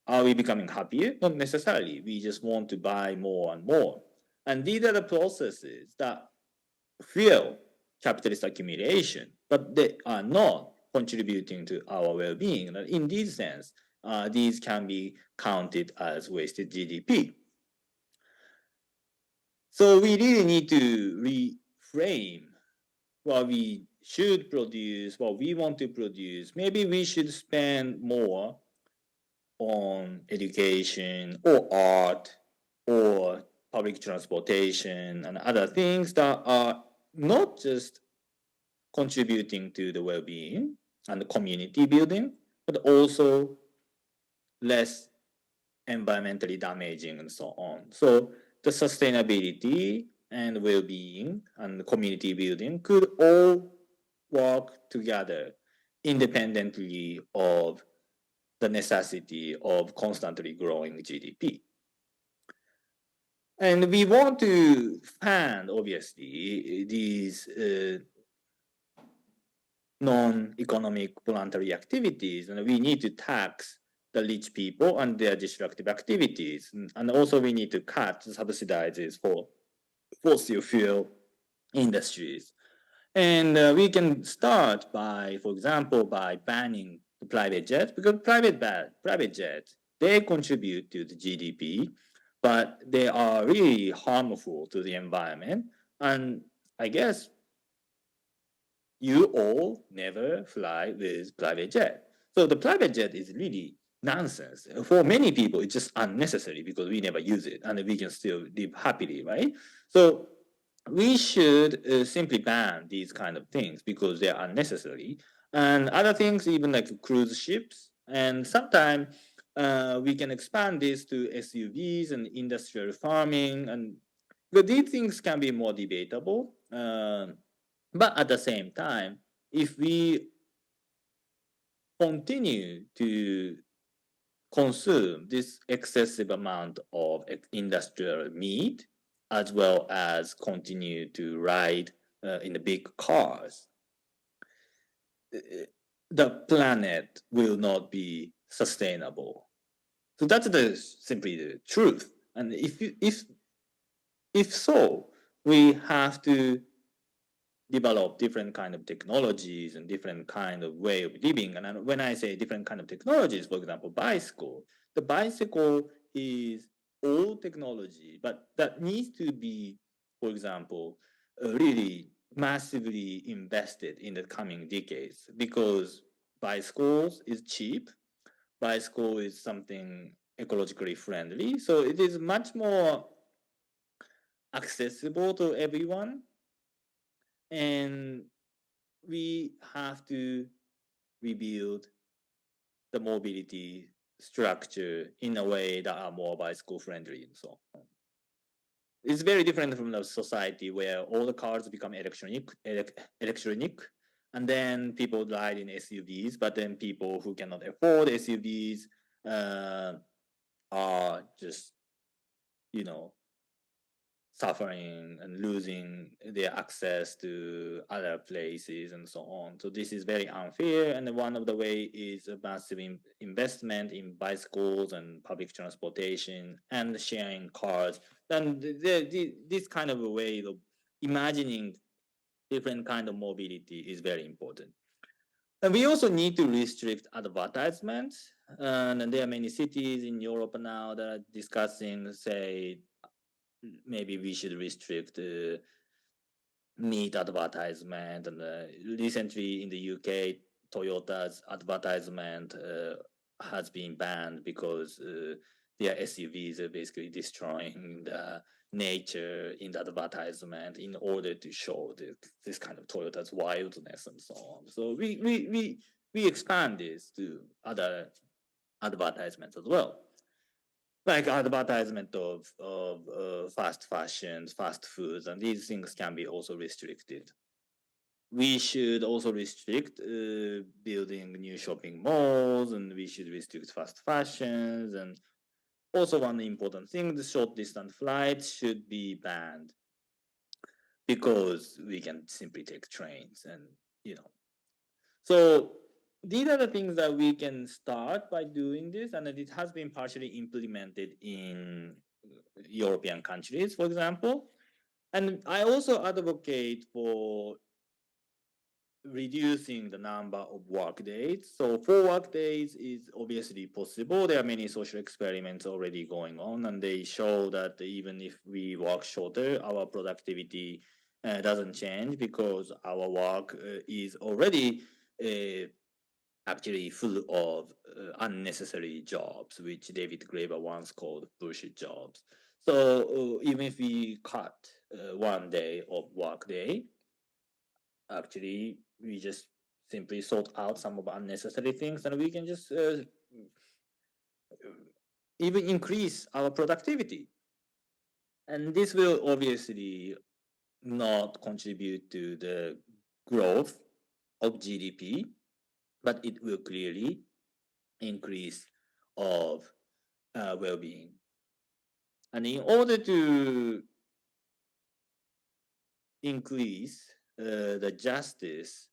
are we becoming happier? Not necessarily. We just want to buy more and more. And these are the processes that fuel capitalist accumulation, but they are not contributing to our well-being. And in this sense, these can be counted as wasted GDP. So we really need to reframe what we should produce, what we want to produce. Maybe we should spend more on education or art or public transportation and other things that are not just contributing to the well-being and the community building, but also less environmentally damaging and so on. So the sustainability and well-being and community building could all work together independently of the necessity of constantly growing GDP. And we want to fund, obviously, these non-economic voluntary activities, and we need to tax the rich people and their destructive activities. And also we need to cut subsidies for fossil fuel industries. And we can start by, for example, by banning the private jets, because private jets, they contribute to the GDP, but they are really harmful to the environment. And I guess you all never fly with private jet. So the private jet is really nonsense. For many people, it's just unnecessary because we never use it and we can still live happily, right? So we should simply ban these kind of things because they are unnecessary. And other things, even like cruise ships, and sometimes we can expand this to SUVs and industrial farming, and but these things can be more debatable. But at the same time, if we continue to consume this excessive amount of industrial meat, as well as continue to ride in the big cars, the planet will not be sustainable. So that's simply the truth. And if so, we have to develop different kind of technologies and different kind of way of living. And when I say different kind of technologies, for example, the bicycle is old technology, but that needs to be, for example, really massively invested in the coming decades, because bicycles is cheap, bicycle is something ecologically friendly, so it is much more accessible to everyone. And we have to rebuild the mobility structure in a way that are more bicycle friendly and so on. It's very different from the society where all the cars become electronic, and then people ride in SUVs, but then people who cannot afford SUVs are just, you know, suffering and losing their access to other places and so on. So this is very unfair. And one of the way is a massive investment in bicycles and public transportation and sharing cars. And this kind of a way of imagining different kind of mobility is very important. And we also need to restrict advertisements. And there are many cities in Europe now that are discussing, say, maybe we should restrict meat advertisement. And recently in the UK, Toyota's advertisement has been banned because their SUVs are basically destroying the nature in the advertisement in order to show this kind of Toyota's wildness and so on. So we expand this to other advertisements as well, like advertisement of fast fashions, fast foods, and these things can be also restricted. We should also restrict building new shopping malls, and we should restrict fast fashions. And also one important thing, the short distance flights should be banned because we can simply take trains and, you know. So these are the things that we can start by doing this, and it has been partially implemented in European countries, for example. And I also advocate for reducing the number of work days. So 4 work days is obviously possible. There are many social experiments already going on, and they show that even if we work shorter, our productivity doesn't change because our work is already actually full of unnecessary jobs, which David Graeber once called bullshit jobs. So even if we cut 1 day of work day, actually we just simply sort out some of unnecessary things, and we can just even increase our productivity. And this will obviously not contribute to the growth of GDP, but it will clearly increase of well-being. And in order to increase the justice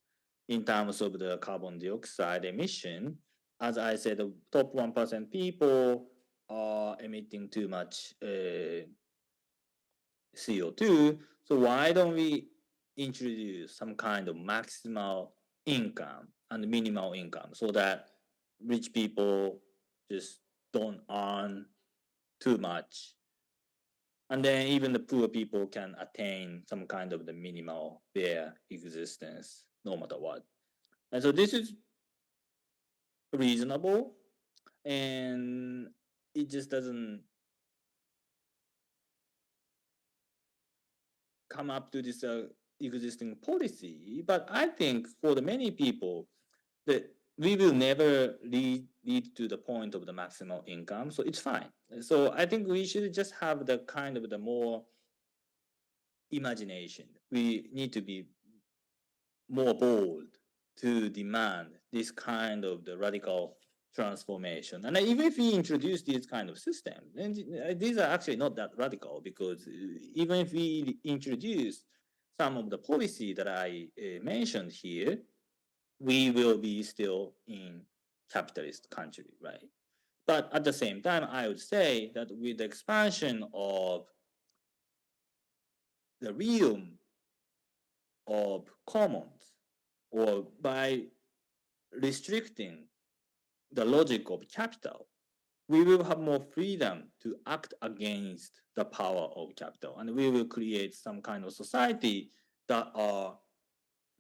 in terms of the carbon dioxide emission, as I said, the top 1% people are emitting too much CO2. So why don't we introduce some kind of maximal income and minimal income so that rich people just don't earn too much, and then even the poor people can attain some kind of the minimal bare existence no matter what. And so this is reasonable, and it just doesn't come up to this existing policy. But I think for the many people that we will never lead to the point of the maximal income, so it's fine. So I think we should just have the kind of the more imagination. We need to be more bold to demand this kind of the radical transformation. And even if we introduce this kind of system, then these are actually not that radical, because even if we introduce some of the policy that I mentioned here, we will be still in capitalist country, right? But at the same time, I would say that with the expansion of the realm of commons, or by restricting the logic of capital, we will have more freedom to act against the power of capital, and we will create some kind of society that are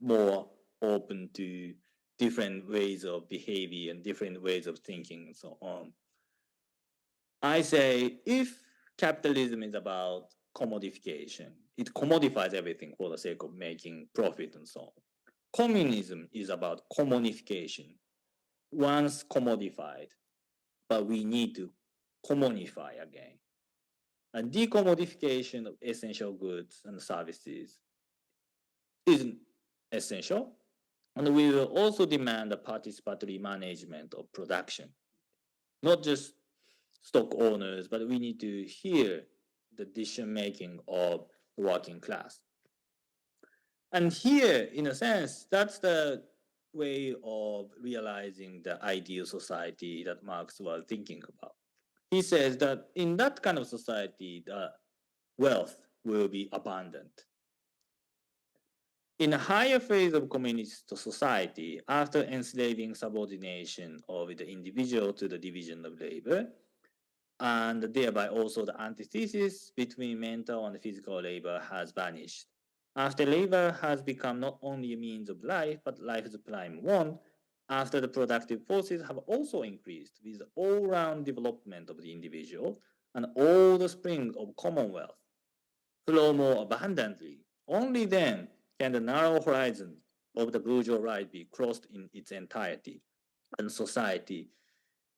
more open to different ways of behavior and different ways of thinking and so on. I say if capitalism is about commodification, it commodifies everything for the sake of making profit and so on. communism is about commodification. Once commodified, but we need to commonify again. And decommodification of essential goods and services is essential, and we will also demand a participatory management of production. Not just stock owners, but we need to hear the decision making of the working class. And here, in a sense, that's the way of realizing the ideal society that Marx was thinking about. He says that in that kind of society, the wealth will be abundant. In a higher phase of communist society, after enslaving subordination of the individual to the division of labor, and thereby also the antithesis between mental and physical labor has vanished. After labor has become not only a means of life, but life's prime want, after the productive forces have also increased with the all-round development of the individual, and all the springs of commonwealth flow more abundantly, only then can the narrow horizon of the bourgeois right be crossed in its entirety, and society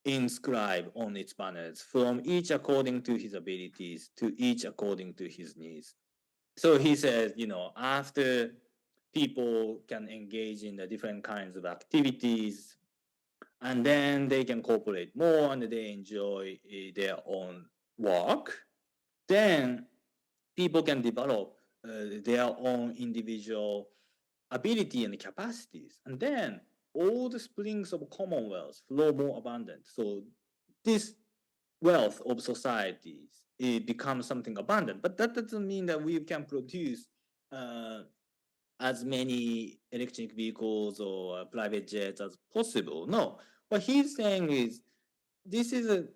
inscribed on its banners, from each according to his abilities to each according to his needs. So he says, after people can engage in the different kinds of activities, and then they can cooperate more and they enjoy their own work, then people can develop their own individual ability and capacities. And then all the springs of commonwealth flow more abundant. So this wealth of societies, it becomes something abundant. But that doesn't mean that we can produce as many electric vehicles or private jets as possible. No. What he's saying is this is an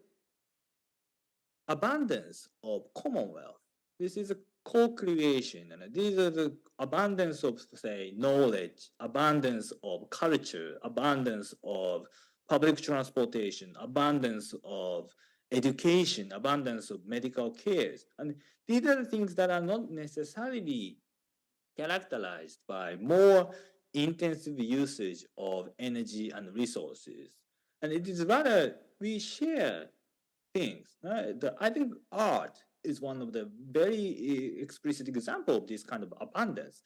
abundance of commonwealth. This is a co-creation, and these are the abundance of, say, knowledge, abundance of culture, abundance of public transportation, abundance of education, abundance of medical cares. And these are the things that are not necessarily characterized by more intensive usage of energy and resources. And it is rather we share things. I think art is one of the very explicit example of this kind of abundance.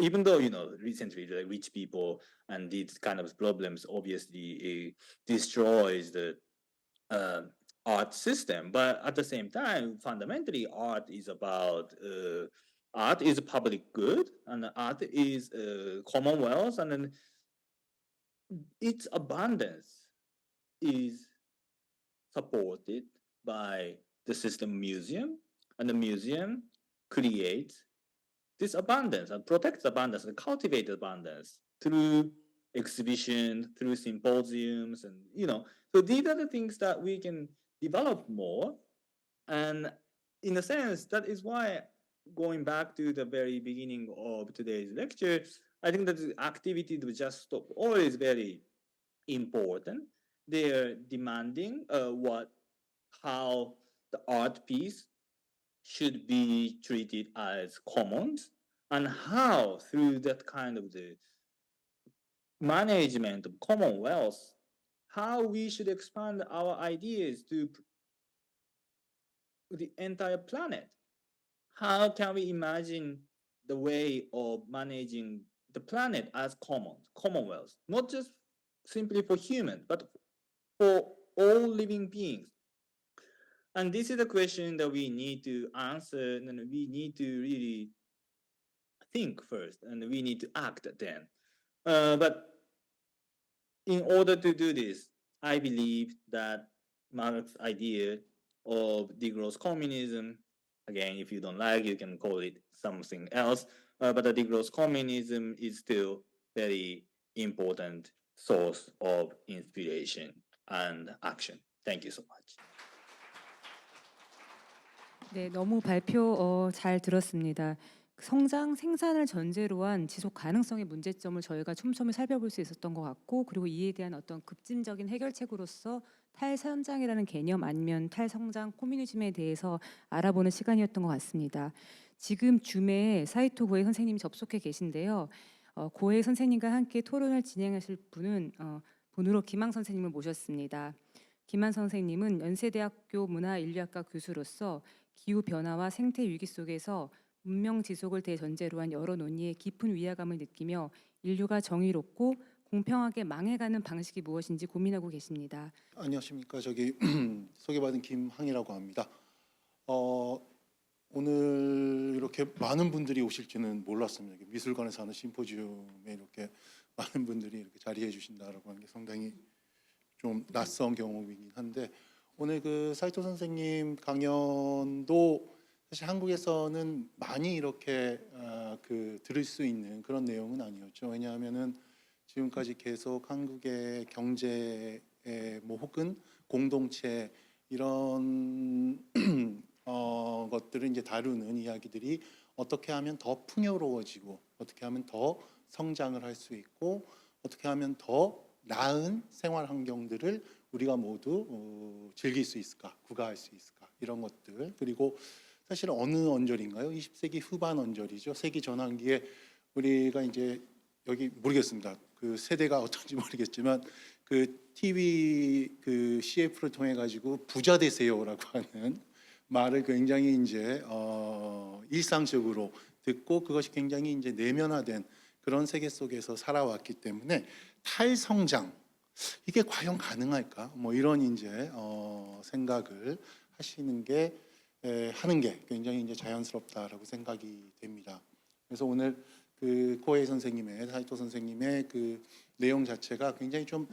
Even though recently like rich people and these kind of problems obviously destroys the art system, but at the same time, fundamentally, art is about art is a public good, and art is commonwealth, and then its abundance is supported by the system museum, and the museum creates this abundance and protects abundance and cultivates abundance through exhibition, through symposiums, and so these are the things that we can develop more. And in a sense, that is why, going back to the very beginning of today's lecture, I think that the activity to just stop oil is very important. They're demanding how the art piece should be treated as commons, and how through that kind of the management of commonwealth, how we should expand our ideas to the entire planet. How can we imagine the way of managing the planet as commonwealth, not just simply for humans, but for all living beings? And this is a question that we need to answer, and we need to really think first, and we need to act then. But in order to do this, I believe that Marx's idea of degrowth communism, again, if you don't like, you can call it something else, but the degrowth communism is still very important source of inspiration and action. Thank you so much. 네, 너무 발표 잘 들었습니다. 성장, 생산을 전제로 한 지속 가능성의 문제점을 저희가 촘촘히 살펴볼 수 있었던 것 같고, 그리고 이에 대한 어떤 급진적인 해결책으로서 탈선장이라는 개념 아니면 탈성장 코뮤니즘에 대해서 알아보는 시간이었던 것 같습니다. 지금 줌에 사이토 고에 선생님이 접속해 계신데요. 고해 선생님과 함께 토론을 진행하실 분은 본으로 김항 선생님을 모셨습니다. 김항 선생님은 연세대학교 문화인류학과 교수로서 기후 변화와 생태 위기 속에서 문명 지속을 대전제로 한 여러 논의에 깊은 위화감을 느끼며 인류가 정의롭고 공평하게 망해가는 방식이 무엇인지 고민하고 계십니다. 안녕하십니까. 저기 소개받은 김항이라고 합니다. 오늘 이렇게 많은 분들이 오실지는 몰랐습니다. 미술관에서 하는 심포지엄에 이렇게 많은 분들이 이렇게 자리해 주신다라고 하는 게 상당히 좀 낯선 경험이긴 한데, 오늘 그 사이토 선생님 강연도 사실 한국에서는 많이 이렇게 들을 수 있는 그런 내용은 아니었죠. 왜냐하면은 지금까지 계속 한국의 경제 뭐 혹은 공동체 이런 것들을 이제 다루는 이야기들이 어떻게 하면 더 풍요로워지고 어떻게 하면 더 성장을 할 수 있고 어떻게 하면 더 나은 생활 환경들을 우리가 모두 즐길 수 있을까, 구가할 수 있을까, 이런 것들. 그리고 사실 어느 언저리인가요? 20세기 후반 언저리죠. 세기 전환기에 우리가 이제 여기 모르겠습니다. 그 세대가 어떤지 모르겠지만 그 TV 그 CF를 통해 가지고 부자 되세요라고 하는 말을 굉장히 이제 일상적으로 듣고 그것이 굉장히 이제 내면화된 그런 세계 속에서 살아왔기 때문에 탈성장 이게 과연 가능할까? 뭐 이런 이제 생각을 하시는 게 하는 게 굉장히 이제 자연스럽다라고 생각이 됩니다. 그래서 오늘 그 코에이 선생님의 사이토 선생님의 그 내용 자체가 굉장히 좀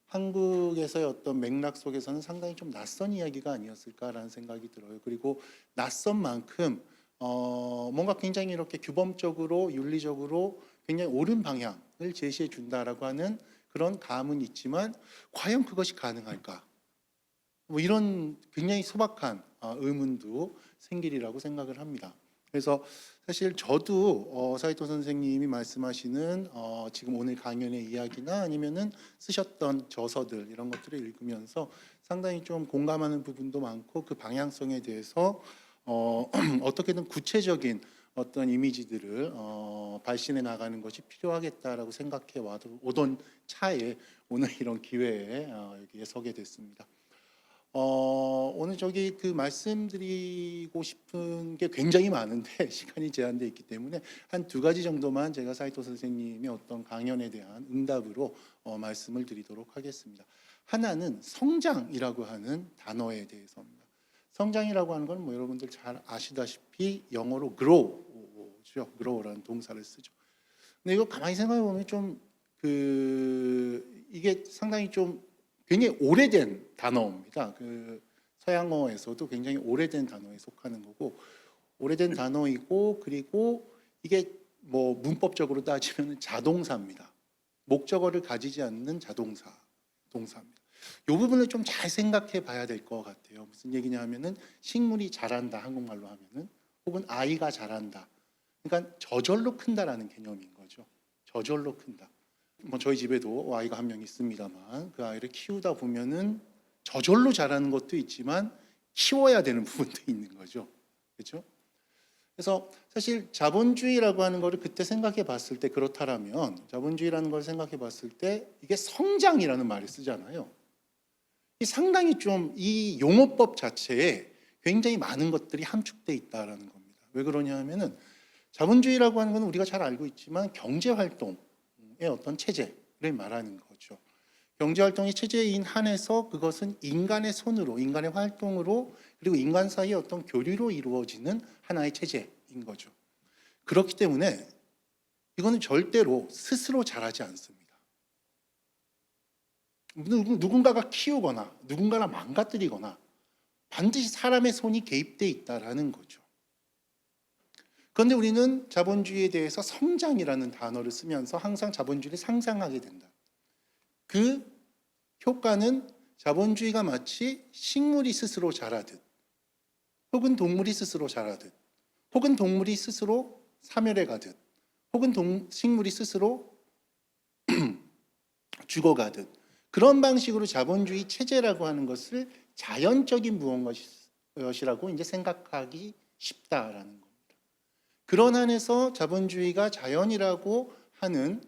한국에서의 어떤 맥락 속에서는 상당히 좀 낯선 이야기가 아니었을까라는 생각이 들어요. 그리고 낯선 만큼 뭔가 굉장히 이렇게 규범적으로 윤리적으로 굉장히 옳은 방향을 제시해 준다라고 하는 그런 감은 있지만 과연 그것이 가능할까? 뭐 이런 굉장히 소박한 의문도 생기리라고 생각을 합니다. 그래서 사실 저도 사이토 선생님이 말씀하시는 지금 오늘 강연의 이야기나 아니면은 쓰셨던 저서들 이런 것들을 읽으면서 상당히 좀 공감하는 부분도 많고 그 방향성에 대해서 어떻게든 구체적인 어떤 이미지들을 발신해 나가는 것이 필요하겠다라고 생각해 오던 차에 오늘 이런 기회에 여기에 서게 됐습니다. 오늘 저기 그 말씀드리고 싶은 게 굉장히 많은데 시간이 제한되어 있기 때문에 한 두 가지 정도만 제가 사이토 선생님의 어떤 강연에 대한 응답으로 말씀을 드리도록 하겠습니다. 하나는 성장이라고 하는 단어에 대해서입니다. 성장이라고 하는 건 뭐 여러분들 잘 아시다시피 영어로 grow죠. grow라는 동사를 쓰죠. 근데 이거 가만히 생각해 보면 좀 이게 상당히 좀 굉장히 오래된 단어입니다. 그 서양어에서도 굉장히 오래된 단어에 속하는 거고 오래된 단어이고 그리고 이게 뭐 문법적으로 따지면 자동사입니다. 목적어를 가지지 않는 동사입니다. 이 부분을 좀 잘 생각해 봐야 될 것 같아요. 무슨 얘기냐 하면은 식물이 자란다 한국말로 하면은 혹은 아이가 자란다. 그러니까 저절로 큰다라는 개념인 거죠. 저절로 큰다. 뭐 저희 집에도 아이가 한 명 있습니다만 그 아이를 키우다 보면은 저절로 자라는 것도 있지만 키워야 되는 부분도 있는 거죠. 그렇죠? 그래서 사실 자본주의라고 하는 거를 그때 생각해 봤을 때 그렇다라면 자본주의라는 걸 생각해 봤을 때 이게 성장이라는 말을 쓰잖아요. 이 상당히 좀 이 용어법 자체에 굉장히 많은 것들이 함축돼 있다라는 겁니다. 왜 그러냐 하면은 자본주의라고 하는 건 우리가 잘 알고 있지만 경제 활동의 어떤 체제를 말하는 거죠. 경제 활동의 체제인 한에서 그것은 인간의 손으로, 인간의 활동으로 그리고 인간 사이의 어떤 교류로 이루어지는 하나의 체제인 거죠. 그렇기 때문에 이거는 절대로 스스로 자라지 않습니다. 누군가가 키우거나 누군가가 망가뜨리거나 반드시 사람의 손이 개입돼 있다라는 거죠. 그런데 우리는 자본주의에 대해서 성장이라는 단어를 쓰면서 항상 자본주의를 상상하게 된다. 그 효과는 자본주의가 마치 식물이 스스로 자라듯 혹은 동물이 스스로 자라듯 혹은 동물이 스스로 사멸해 가듯 혹은 식물이 스스로 죽어가듯 그런 방식으로 자본주의 체제라고 하는 것을 자연적인 무언가시라고 이제 생각하기 쉽다라는 겁니다. 그런 한에서 자본주의가 자연이라고 하는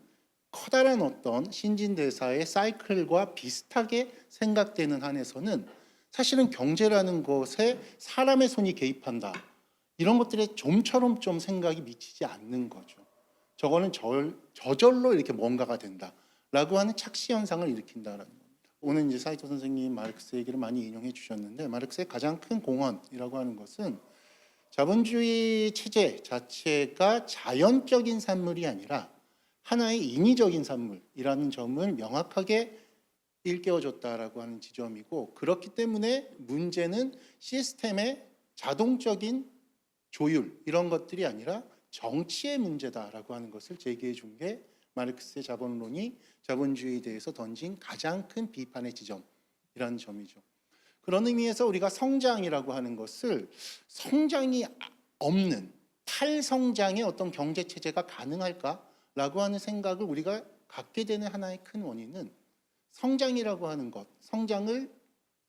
커다란 어떤 신진대사의 사이클과 비슷하게 생각되는 한에서는 사실은 경제라는 것에 사람의 손이 개입한다. 이런 것들에 좀처럼 좀 생각이 미치지 않는 거죠. 저거는 저절로 이렇게 뭔가가 된다라고 하는 착시 현상을 일으킨다라는 겁니다. 오늘 이제 사이토 선생님 마르크스 얘기를 많이 인용해 주셨는데 마르크스의 가장 큰 공헌이라고 하는 것은 자본주의 체제 자체가 자연적인 산물이 아니라 하나의 인위적인 산물이라는 점을 명확하게 일깨워줬다라고 하는 지점이고, 그렇기 때문에 문제는 시스템의 자동적인 조율 이런 것들이 아니라 정치의 문제다라고 하는 것을 제기해 준 게 마르크스의 자본론이 자본주의에 대해서 던진 가장 큰 비판의 지점이라는 점이죠. 그런 의미에서 우리가 성장이라고 하는 것을 성장이 없는 탈성장의 어떤 경제 체제가 가능할까라고 하는 생각을 우리가 갖게 되는 하나의 큰 원인은 성장이라고 하는 것, 성장을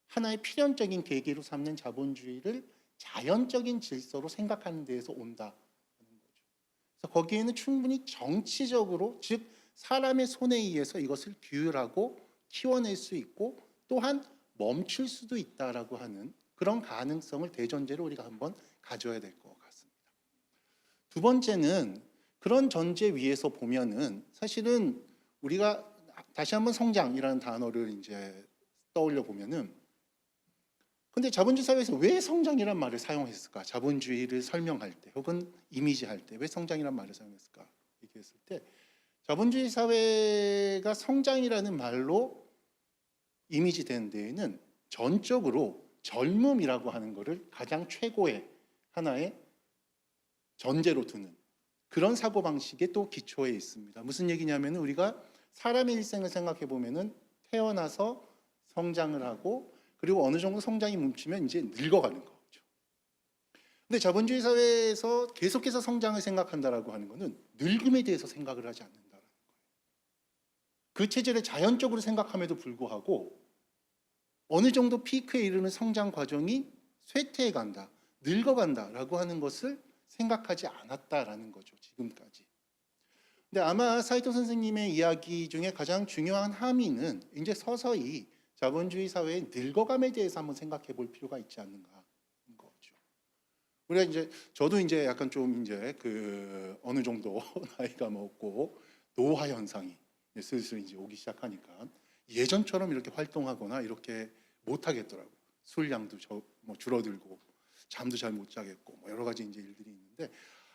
하나의 필연적인 계기로 삼는 자본주의를 자연적인 질서로 생각하는 데에서 온다는 거죠. 그래서 거기에는 충분히 정치적으로, 즉 사람의 손에 의해서 이것을 규율하고 키워낼 수 있고 또한 멈출 수도 있다라고 하는 그런 가능성을 대전제로 우리가 한번 가져야 될 것 같습니다. 두 번째는 그런 전제 위에서 보면은 사실은 우리가 다시 한번 성장이라는 단어를 이제 떠올려 보면은, 근데 자본주의 사회에서 왜 성장이란 말을 사용했을까? 자본주의를 설명할 때 혹은 이미지할 때 왜 성장이란 말을 사용했을까? 얘기했을 때 자본주의 사회가 성장이라는 말로 이미지된 데에는 전적으로 젊음이라고 하는 것을 가장 최고의 하나의 전제로 두는 그런 사고방식에 또 기초에 있습니다. 무슨 얘기냐면 우리가 사람의 일생을 생각해 보면은 태어나서 성장을 하고 그리고 어느 정도 성장이 멈추면 이제 늙어가는 거죠. 근데 자본주의 사회에서 계속해서 성장을 생각한다라고 하는 것은 늙음에 대해서 생각을 하지 않는다라는 거예요. 그 체제를 자연적으로 생각함에도 불구하고 어느 정도 피크에 이르는 성장 과정이 쇠퇴해 간다, 늙어간다라고 하는 것을 생각하지 않았다라는 거죠, 지금까지. 근데 아마 사이토 선생님의 이야기 중에 가장 중요한 함의는 이제 서서히 자본주의 사회의 늙어감에 대해서 한번 생각해 볼 필요가 있지 않는가 하는 거죠. 우리가 이제 저도 이제 약간 좀 이제 어느 정도 나이가 먹고 노화 현상이 슬슬 이제 오기 시작하니까 예전처럼 이렇게 활동하거나 이렇게 못 하겠더라고. 술량도 줄어들고 잠도 잘 못 자겠고 여러 가지 이제 일들이 있는데,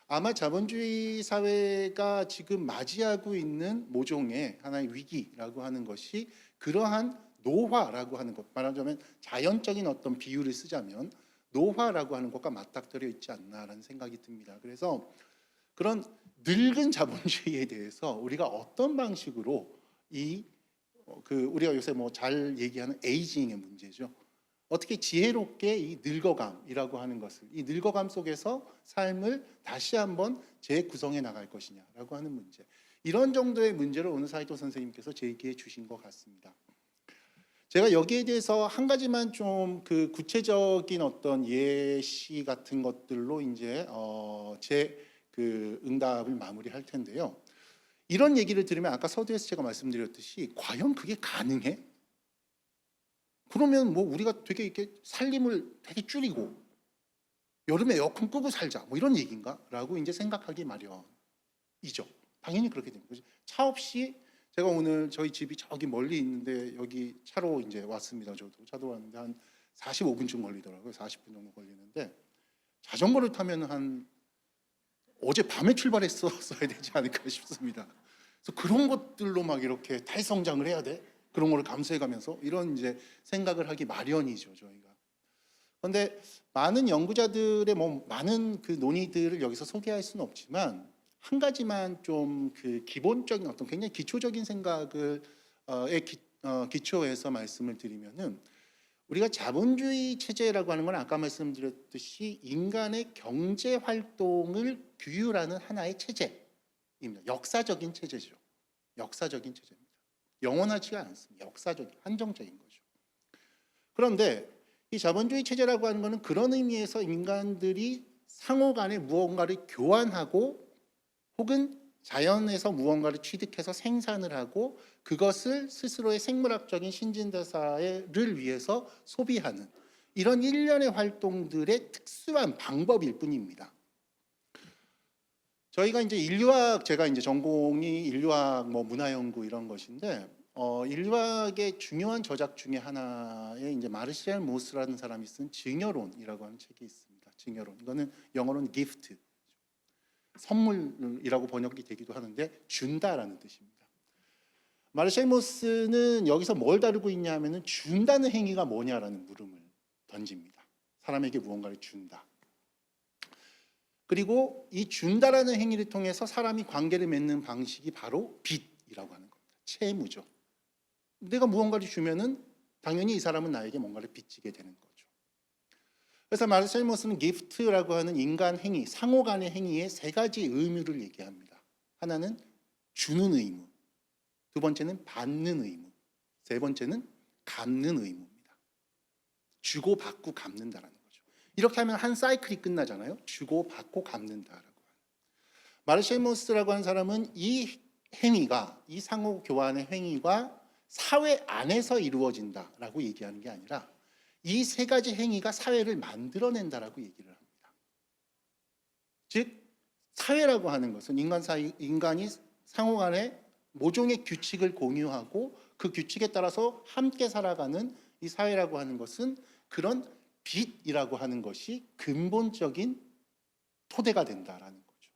아마 자본주의 사회가 지금 맞이하고 있는 모종의 하나의 위기라고 하는 것이 그러한 노화라고 하는 것, 말하자면 자연적인 어떤 비유를 쓰자면 노화라고 하는 것과 맞닥뜨려 있지 않나라는 생각이 듭니다. 그래서 그런 늙은 자본주의에 대해서 우리가 어떤 방식으로 우리가 요새 잘 얘기하는 에이징의 문제죠. 어떻게 지혜롭게 이 늙어감이라고 하는 것을, 이 늙어감 속에서 삶을 다시 한번 재구성해 나갈 것이냐라고 하는 문제, 이런 정도의 문제를 오늘 사이토 선생님께서 제기해 주신 것 같습니다. 제가 여기에 대해서 한 가지만 좀 구체적인 어떤 예시 같은 것들로 이제 제 응답을 마무리할 텐데요. 이런 얘기를 들으면 아까 서두에서 제가 말씀드렸듯이 과연 그게 가능해? 그러면 우리가 되게 이렇게 살림을 되게 줄이고 여름에 에어컨 끄고 살자 이런 얘기인가? 라고 이제 생각하기 마련이죠. 당연히 그렇게 되는 거죠. 차 없이 제가 오늘 저희 집이 저기 멀리 있는데 여기 차로 이제 왔습니다. 저도 차도 왔는데 한 45분쯤 걸리더라고요. 40분 정도 걸리는데 자전거를 타면 한 어젯밤에 출발했었어야 되지 않을까 싶습니다. 그래서 그런 것들로 막 이렇게 탈성장을 해야 돼? 그런 거를 감수해가면서 이런 이제 생각을 하기 마련이죠, 저희가. 그런데 많은 연구자들의 많은 논의들을 여기서 소개할 수는 없지만 한 가지만 좀 기본적인 어떤 굉장히 기초적인 생각을 기초해서 말씀을 드리면은, 우리가 자본주의 체제라고 하는 건 아까 말씀드렸듯이 인간의 경제 활동을 규율하는 하나의 체제입니다. 역사적인 체제죠. 역사적인 체제입니다. 영원하지가 않습니다. 역사적인, 한정적인 거죠. 그런데 이 자본주의 체제라고 하는 것은 그런 의미에서 인간들이 상호 간에 무언가를 교환하고 혹은 자연에서 무언가를 취득해서 생산을 하고 그것을 스스로의 생물학적인 신진대사를 위해서 소비하는 이런 일련의 활동들의 특수한 방법일 뿐입니다. 저희가 이제 인류학, 제가 이제 전공이 인류학, 문화연구 이런 것인데, 인류학의 중요한 저작 중에 하나에 이제 마르시엘 모스라는 사람이 쓴 증여론이라고 하는 책이 있습니다. 증여론. 이거는 영어로는 gift, 선물이라고 번역이 되기도 하는데 준다라는 뜻입니다. 마르시엘 모스는 여기서 뭘 다루고 있냐 하면은 준다는 행위가 뭐냐라는 물음을 던집니다. 사람에게 무언가를 준다. 그리고 이 준다라는 행위를 통해서 사람이 관계를 맺는 방식이 바로 빚이라고 하는 겁니다. 채무죠. 내가 무언가를 주면은 당연히 이 사람은 나에게 뭔가를 빚지게 되는 거죠. 그래서 마르셀 모스는 기프트라고 하는 인간 행위, 상호 간의 행위의 세 가지 의무를 얘기합니다. 하나는 주는 의무, 두 번째는 받는 의무, 세 번째는 갚는 의무입니다. 주고 받고 갚는다라는 거죠. 이렇게 하면 한 사이클이 끝나잖아요. 주고 받고 갚는다라고 하는. 마르셀 모스라고 하는 사람은 이 행위가, 이 상호 교환의 행위가 사회 안에서 이루어진다라고 얘기하는 게 아니라 이 세 가지 행위가 사회를 만들어낸다라고 얘기를 합니다. 즉 사회라고 하는 것은 인간이 상호 간에 모종의 규칙을 공유하고 그 규칙에 따라서 함께 살아가는 이 사회라고 하는 것은 그런 빚이라고 하는 것이 근본적인 토대가 된다라는 거죠.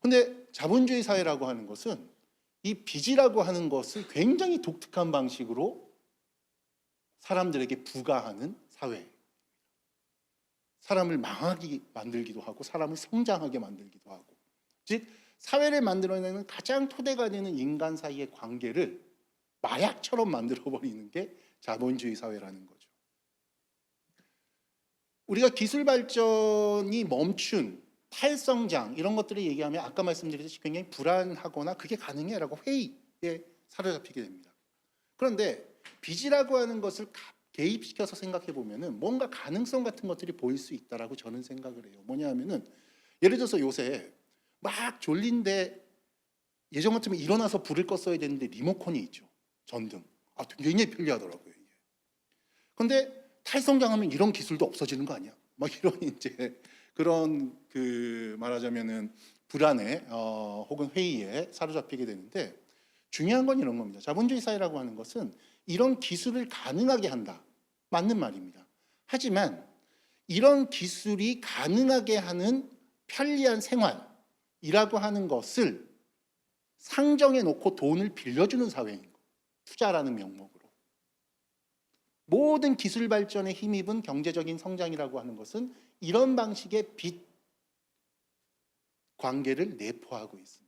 근데 자본주의 사회라고 하는 것은 이 빚이라고 하는 것을 굉장히 독특한 방식으로 사람들에게 부과하는 사회. 사람을 망하게 만들기도 하고 사람을 성장하게 만들기도 하고, 즉 사회를 만들어내는 가장 토대가 되는 인간 사이의 관계를 마약처럼 만들어버리는 게 자본주의 사회라는 거죠. 우리가 기술 발전이 멈춘 탈성장 이런 것들을 얘기하면 아까 말씀드렸듯이 굉장히 불안하거나 그게 가능해라고 회의에 사로잡히게 됩니다. 그런데 빚이라고 하는 것을 개입시켜서 생각해 보면은 뭔가 가능성 같은 것들이 보일 수 있다라고 저는 생각을 해요. 뭐냐 하면은 예를 들어서 요새 막 졸린데 예전 같으면 일어나서 불을 껐어야 되는데 리모컨이 있죠. 전등. 굉장히 편리하더라고요. 이게. 근데 탈성장하면 이런 기술도 없어지는 거 아니야? 막 이런 이제 그런 말하자면은 불안에 혹은 회의에 사로잡히게 되는데 중요한 건 이런 겁니다. 자본주의 사회라고 하는 것은 이런 기술을 가능하게 한다. 맞는 말입니다. 하지만 이런 기술이 가능하게 하는 편리한 생활이라고 하는 것을 상정해 놓고 돈을 빌려주는 사회인 거예요. 투자라는 명목으로. 모든 기술 발전에 힘입은 경제적인 성장이라고 하는 것은 이런 방식의 빚 관계를 내포하고 있습니다.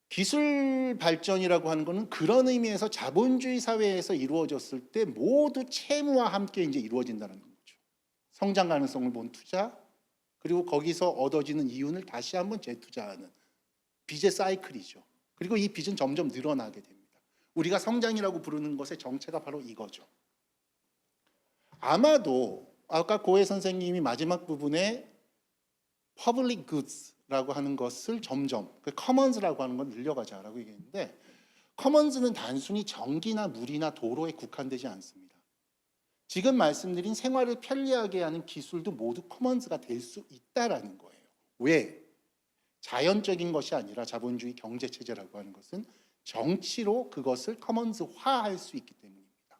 기술 발전이라고 하는 것은 그런 의미에서 자본주의 사회에서 이루어졌을 때 모두 채무와 함께 이제 이루어진다는 거죠. 성장 가능성을 본 투자, 그리고 거기서 얻어지는 이윤을 다시 한번 재투자하는 빚의 사이클이죠. 그리고 이 빚은 점점 늘어나게 됩니다. 우리가 성장이라고 부르는 것의 정체가 바로 이거죠. 아마도 아까 고해 선생님이 마지막 부분에 public goods라고 하는 것을 점점 commons라고 하는 건 늘려가자라고 얘기했는데, commons는 단순히 전기나 물이나 도로에 국한되지 않습니다. 지금 말씀드린 생활을 편리하게 하는 기술도 모두 commons가 될 수 있다라는 거예요. 왜? 자연적인 것이 아니라 자본주의 경제체제라고 하는 것은 정치로 그것을 커먼스화할 수 있기 때문입니다.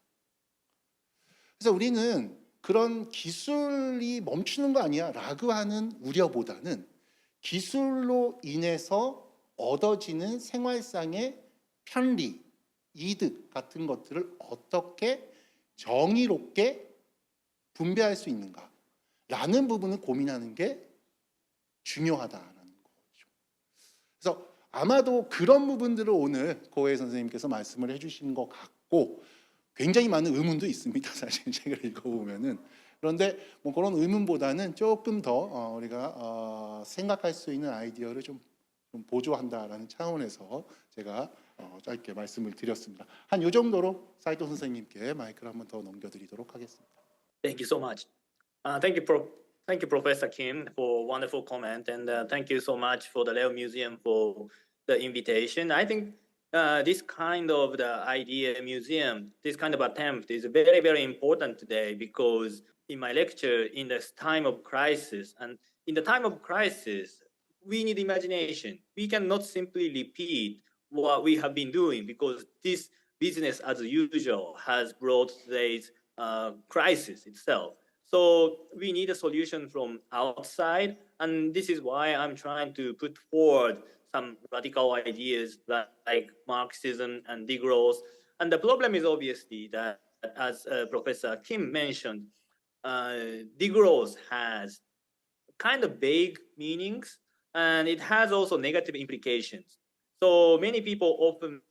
그래서 우리는 그런 기술이 멈추는 거 아니야 라고 하는 우려보다는 기술로 인해서 얻어지는 생활상의 편리, 이득 같은 것들을 어떻게 정의롭게 분배할 수 있는가 라는 부분을 고민하는 게 중요하다라는 거죠. 그래서 아마도 그런 부분들을 오늘 고해 선생님께서 말씀을 해주신 것 같고, 굉장히 많은 의문도 있습니다. 사실 책을 읽어보면은. 그런데 그런 의문보다는 조금 더 우리가 생각할 수 있는 아이디어를 좀 보조한다라는 차원에서 제가 짧게 말씀을 드렸습니다. 한 요 정도로 사이토 선생님께 마이크를 한번 더 넘겨드리도록 하겠습니다. Thank you so much. Thank you for Thank you, Professor Kim, for wonderful comment, and thank you so much for the Leeum Museum for the invitation. I think this kind of the idea museum, this kind of attempt is very, very important today because in my lecture, in this time of crisis, and in the time of crisis, we need imagination. We cannot simply repeat what we have been doing because this business as usual has brought today's crisis itself. So we need a solution from outside, and this is why I'm trying to put forward some radical ideas like Marxism and degrowth. And the problem is obviously that, as Professor Kim mentioned, degrowth has kind of vague meanings, and it has also negative implications. So many people often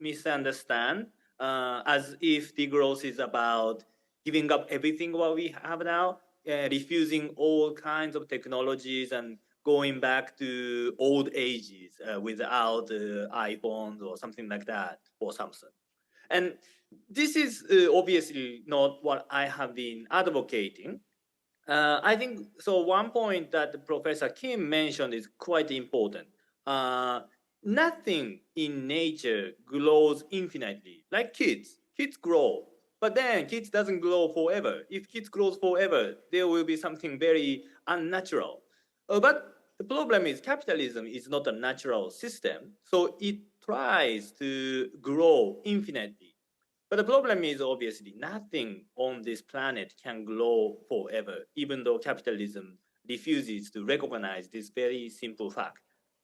misunderstand as if degrowth is about giving up everything what we have now, refusing all kinds of technologies and going back to old ages without iPhones or something like that, or Samsung. And this is obviously not what I have been advocating. I think so. One point that Professor Kim mentioned is quite important. Nothing in nature grows infinitely. Like kids grow, but then kids doesn't grow forever. If kids grows forever, there will be something very unnatural. But the problem is capitalism is not a natural system, so it tries to grow infinitely. But the problem is obviously nothing on this planet can grow forever, even though capitalism refuses to recognize this very simple fact.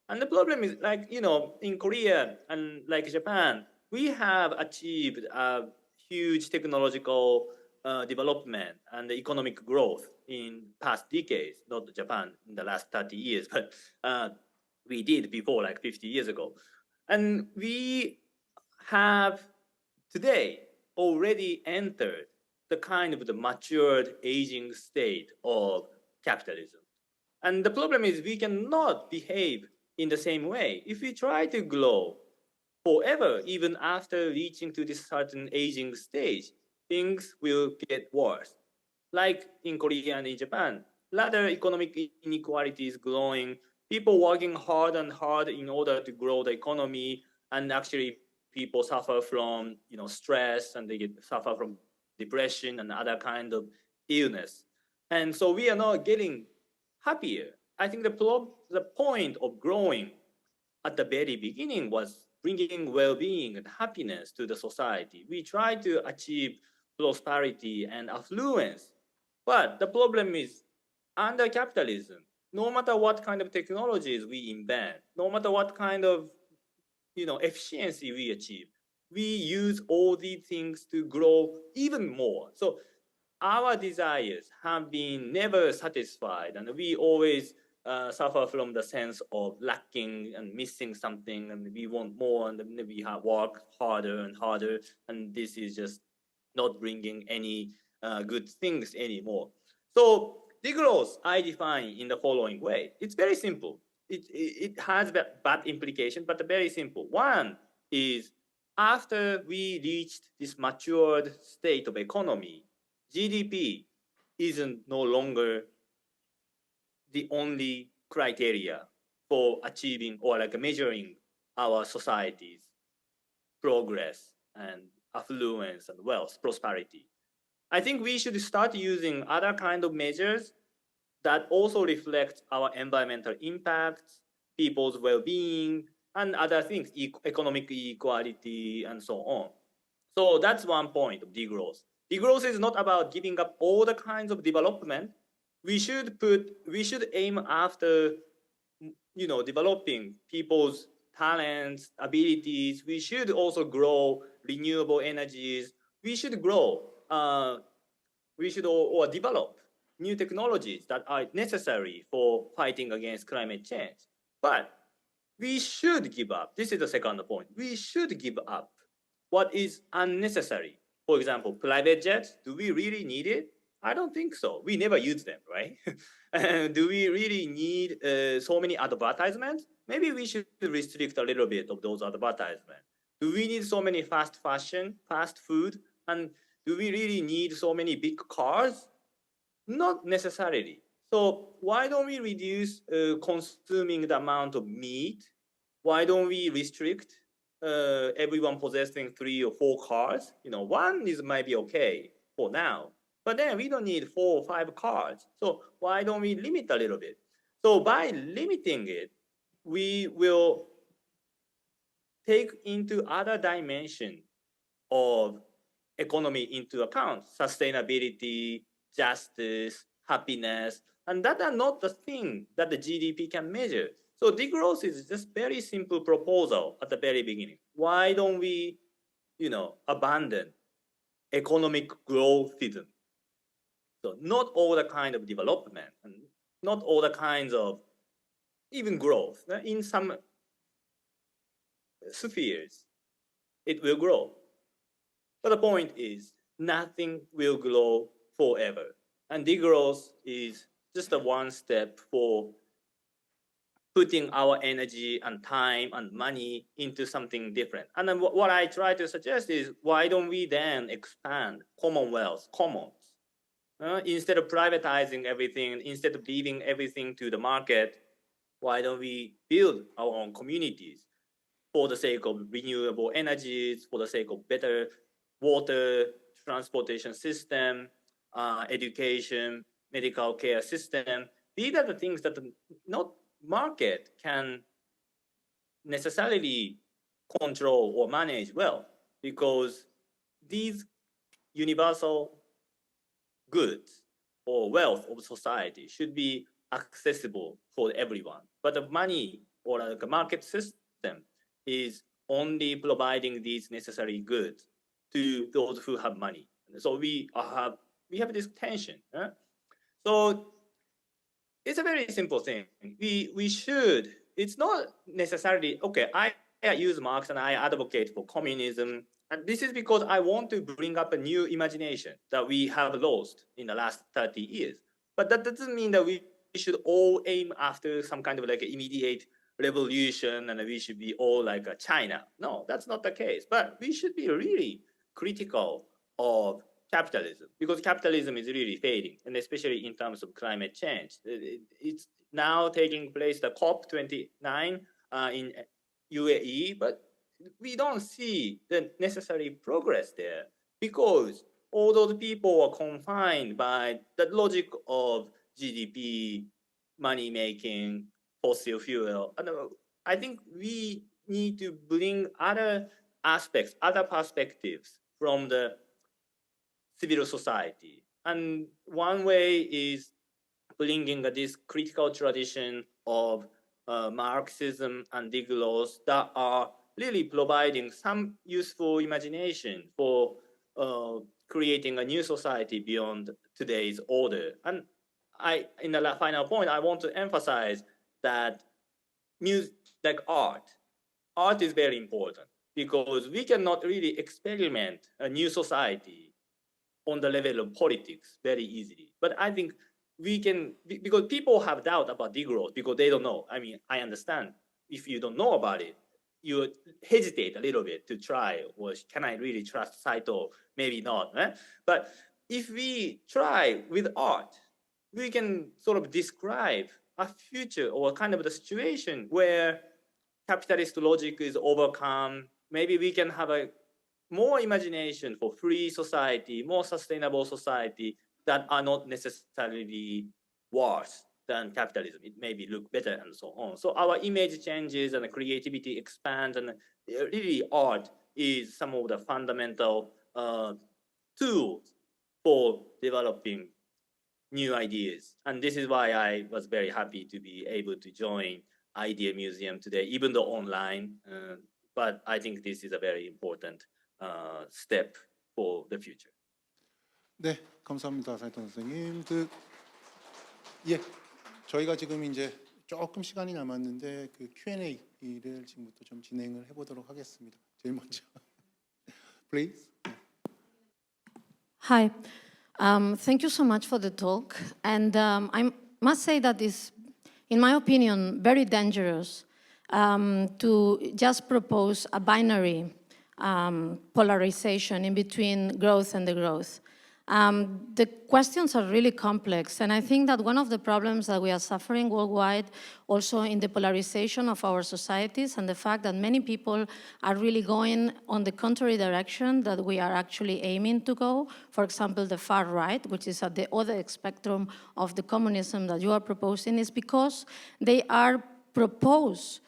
And the problem is, like, in Korea and like Japan, we have achieved a huge technological development and economic growth in past decades, not Japan in the last 30 years, but we did before, like 50 years ago. And we have today already entered the kind of the matured aging state of capitalism. And the problem is we cannot behave in the same way. If we try to grow forever, even after reaching to this certain aging stage, things will get worse. Like in Korea and in Japan, rather economic inequality is growing, people working hard and hard in order to grow the economy, and actually people suffer from stress, and they suffer from depression and other kind of illness. And so we are not getting happier. I think the point of growing at the very beginning was bringing well-being and happiness to the society. We try to achieve prosperity and affluence. But the problem is, under capitalism, no matter what kind of technologies we invent, no matter what kind of efficiency we achieve, we use all these things to grow even more. So our desires have been never satisfied, and we always suffer from the sense of lacking and missing something, and we want more, and then we have work harder and harder, and this is just not bringing any good things anymore. So degrowth I define in the following way. It's very simple. It has bad implication, but very simple. One is, after we reached this matured state of economy, GDP isn't no longer the only criteria for achieving or like measuring our society's progress and affluence and wealth, prosperity. I think we should start using other kind of measures that also reflect our environmental impacts, people's well-being, and other things, economic equality, and so on. So that's one point of degrowth. Degrowth is not about giving up all the kinds of development. We should aim after, developing people's talents, abilities. We should also grow renewable energies. We should grow, or develop new technologies that are necessary for fighting against climate change. But we should give up. This is the second point. We should give up what is unnecessary. For example, private jets, do we really need it? I don't think so. We never use them, right? Do we really need so many advertisements? Maybe we should restrict a little bit of those advertisements. Do we need so many fast fashion, fast food? And do we really need so many big cars? Not necessarily. So why don't we reduce consuming the amount of meat? Why don't we restrict everyone possessing 3 or 4 cars? You know, one is might be okay for now, but then we don't need 4 or 5 cars. So why don't we limit a little bit? So by limiting it, we will take into other dimension of economy into account, sustainability, justice, happiness, and that are not the thing that the GDP can measure. So degrowth is just very simple proposal at the very beginning. Why don't we, you know, abandon economic growthism? So not all the kind of development and not all the kinds of even growth. In some spheres, it will grow. But the point is, nothing will grow forever. And degrowth is just a one step for putting our energy and time and money into something different. And then what I try to suggest is, why don't we then expand commonwealth, commons? Instead of privatizing everything, instead of leaving everything to the market, why don't we build our own communities for the sake of renewable energies, for the sake of better water, transportation system, education, medical care system. These are the things that not market can necessarily control or manage well, because these universal goods or wealth of society should be accessible for everyone. But the money or the market system is only providing these necessary goods to those who have money. So we have this tension. So it's a very simple thing. We should, it's not necessarily, okay, I use Marx and I advocate for communism. And this is because I want to bring up a new imagination that we have lost in the last 30 years. But that doesn't mean that we should all aim after some kind of like immediate revolution and we should be all like China. No, that's not the case. But we should be really critical of capitalism, because capitalism is really fading, and especially in terms of climate change. It's now taking place, the COP29 in UAE, but we don't see the necessary progress there, because all those people are confined by the logic of GDP, money making, fossil fuel. And I think we need to bring other aspects, other perspectives from the civil society. And one way is bringing this critical tradition of Marxism and degrowth that are really providing some useful imagination for creating a new society beyond today's order. And in the final point, I want to emphasize that music, like art is very important, because we cannot really experiment a new society on the level of politics very easily. But I think we can, because people have doubt about degrowth because they don't know. I mean, I understand if you don't know about it, you hesitate a little bit to try, or can I really trust Saito? Maybe not. But if we try with art, we can sort of describe a future or kind of the situation where capitalist logic is overcome. Maybe we can have a more imagination for free society, more sustainable society that are not necessarily worse than capitalism. It maybe look better and so on. So our image changes and the creativity expands, and really art is some of the fundamental tools for developing new ideas. And this is why I was very happy to be able to join Idea Museum today, even though online. But I think this is a very important step for the future. 네, 감사합니다, 사이토 선생님. 저희가 지금 이제 조금 시간이 남았는데 그 Q&A를 지금부터 좀 진행을 해보도록 하겠습니다. 제일 먼저, please. Hi, thank you so much for the talk. And I must say that it's, in my opinion, very dangerous to just propose a binary polarization in between growth and the growth. The questions are really complex, and I think that one of the problems that we are suffering worldwide, also in the polarization of our societies, and the fact that many people are really going on the contrary direction that we are actually aiming to go. For example, the far right, which is at the other spectrum of the communism that you are proposing, is because they are proposed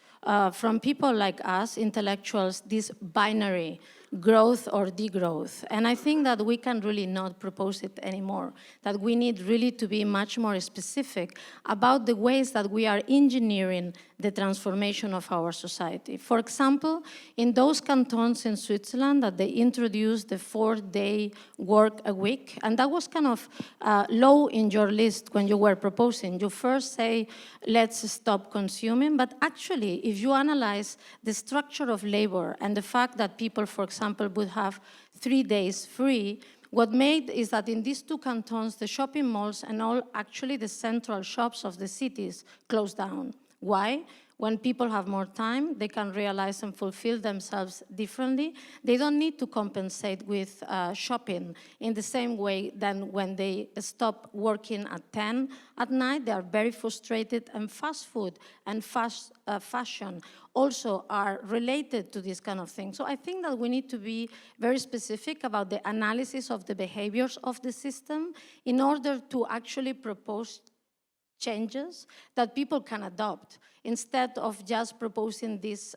from people like us, intellectuals, this binary growth or degrowth. And I think that we can really not propose it anymore, that we need really to be much more specific about the ways that we are engineering the transformation of our society. For example, in those cantons in Switzerland that they introduced the 4-day work a week, and that was kind of low in your list when you were proposing. You first say, let's stop consuming, but actually, if you analyze the structure of labor and the fact that people, for example, would have 3 days free, what made is that in these two cantons, the shopping malls and all actually the central shops of the cities closed down. Why? When people have more time, they can realize and fulfill themselves differently. They don't need to compensate with shopping in the same way than when they stop working at 10 at night. They are very frustrated, and fast food and fast fashion also are related to this kind of thing. So I think that we need to be very specific about the analysis of the behaviors of the system in order to actually propose changes that people can adopt, instead of just proposing these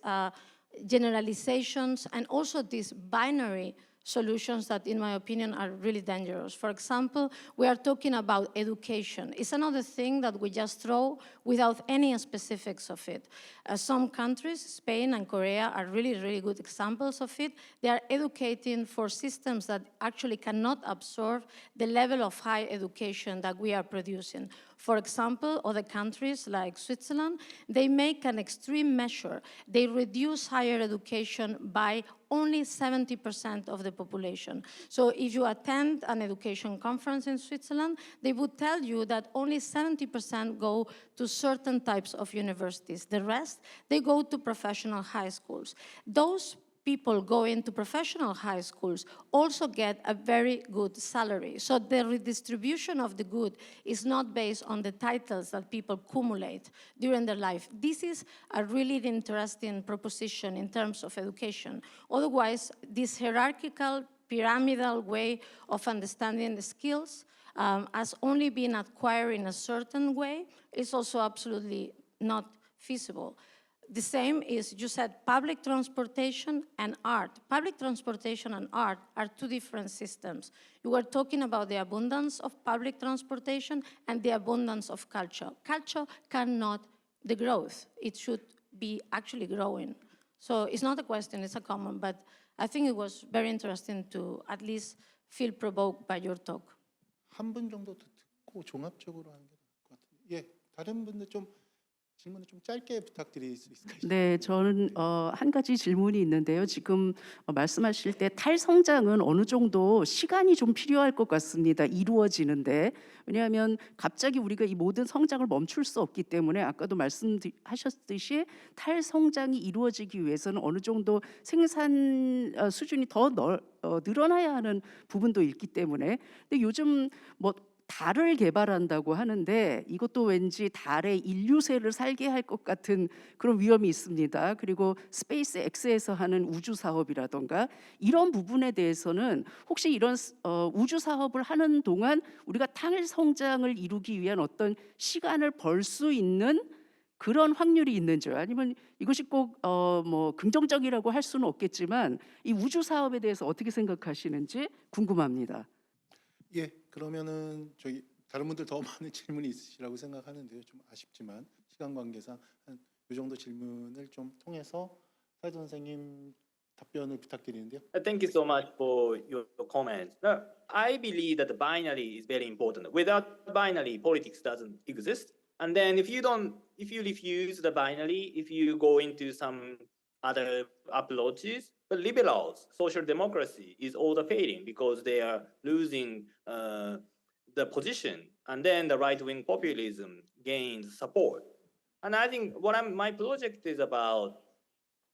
generalizations and also these binary solutions that, in my opinion, are really dangerous. For example, we are talking about education. It's another thing that we just throw without any specifics of it. Some countries, Spain and Korea, are really, really good examples of it. They are educating for systems that actually cannot absorb the level of high education that we are producing. For example, other countries like Switzerland, they make an extreme measure. They reduce higher education by only 70% of the population. So if you attend an education conference in Switzerland, they would tell you that only 70% go to certain types of universities. The rest, they go to professional high schools. Those people going to professional high schools also get a very good salary. So the redistribution of the good is not based on the titles that people accumulate during their life. This is a really interesting proposition in terms of education. Otherwise, this hierarchical, pyramidal way of understanding the skills as only being acquired in a certain way is also absolutely not feasible. The same is, you said, public transportation and art. Public transportation and art are two different systems. You were talking about the abundance of public transportation and the abundance of culture. Culture cannot the growth. It should be actually growing. So it's not a question, it's a comment, but I think it was very interesting to at least feel provoked by your talk. 한 분 정도 듣고 종합적으로 하는 게 나을 것 같은데. 예, 다른 분들 좀 질문을 좀 짧게 부탁드릴 수 있을까요? 네, 저는 한 가지 질문이 있는데요. 지금 말씀하실 때 탈성장은 어느 정도 시간이 좀 필요할 것 같습니다. 이루어지는데. 왜냐하면 갑자기 우리가 이 모든 성장을 멈출 수 없기 때문에 아까도 말씀하셨듯이 탈성장이 이루어지기 위해서는 어느 정도 생산 수준이 더 늘어나야 하는 부분도 있기 때문에. 근데 요즘 뭐 달을 개발한다고 하는데 이것도 왠지 달에 인류세를 살게 할 것 같은 그런 위험이 있습니다. 그리고 스페이스 X에서 하는 우주 사업이라던가 이런 부분에 대해서는 혹시 이런 우주 사업을 하는 동안 우리가 탈성장을 이루기 위한 어떤 시간을 벌 수 있는 그런 확률이 있는지요? 아니면 이것이 꼭 뭐 긍정적이라고 할 수는 없겠지만 이 우주 사업에 대해서 어떻게 생각하시는지 궁금합니다. 예, 그러면은 저희 다른 분들 더 많은 질문이 있으시라고 생각하는데요. 좀 아쉽지만 시간 관계상 한 이 정도 질문을 좀 통해서 사회자 선생님 답변을 부탁드리는데요. Thank you so much for your comments. I believe that the binary is very important. Without binary, politics doesn't exist. And then if you refuse the binary, if you go into some other approaches, the liberals, social democracy is also failing because they are losing the position, and then the right-wing populism gains support. And I think my project is about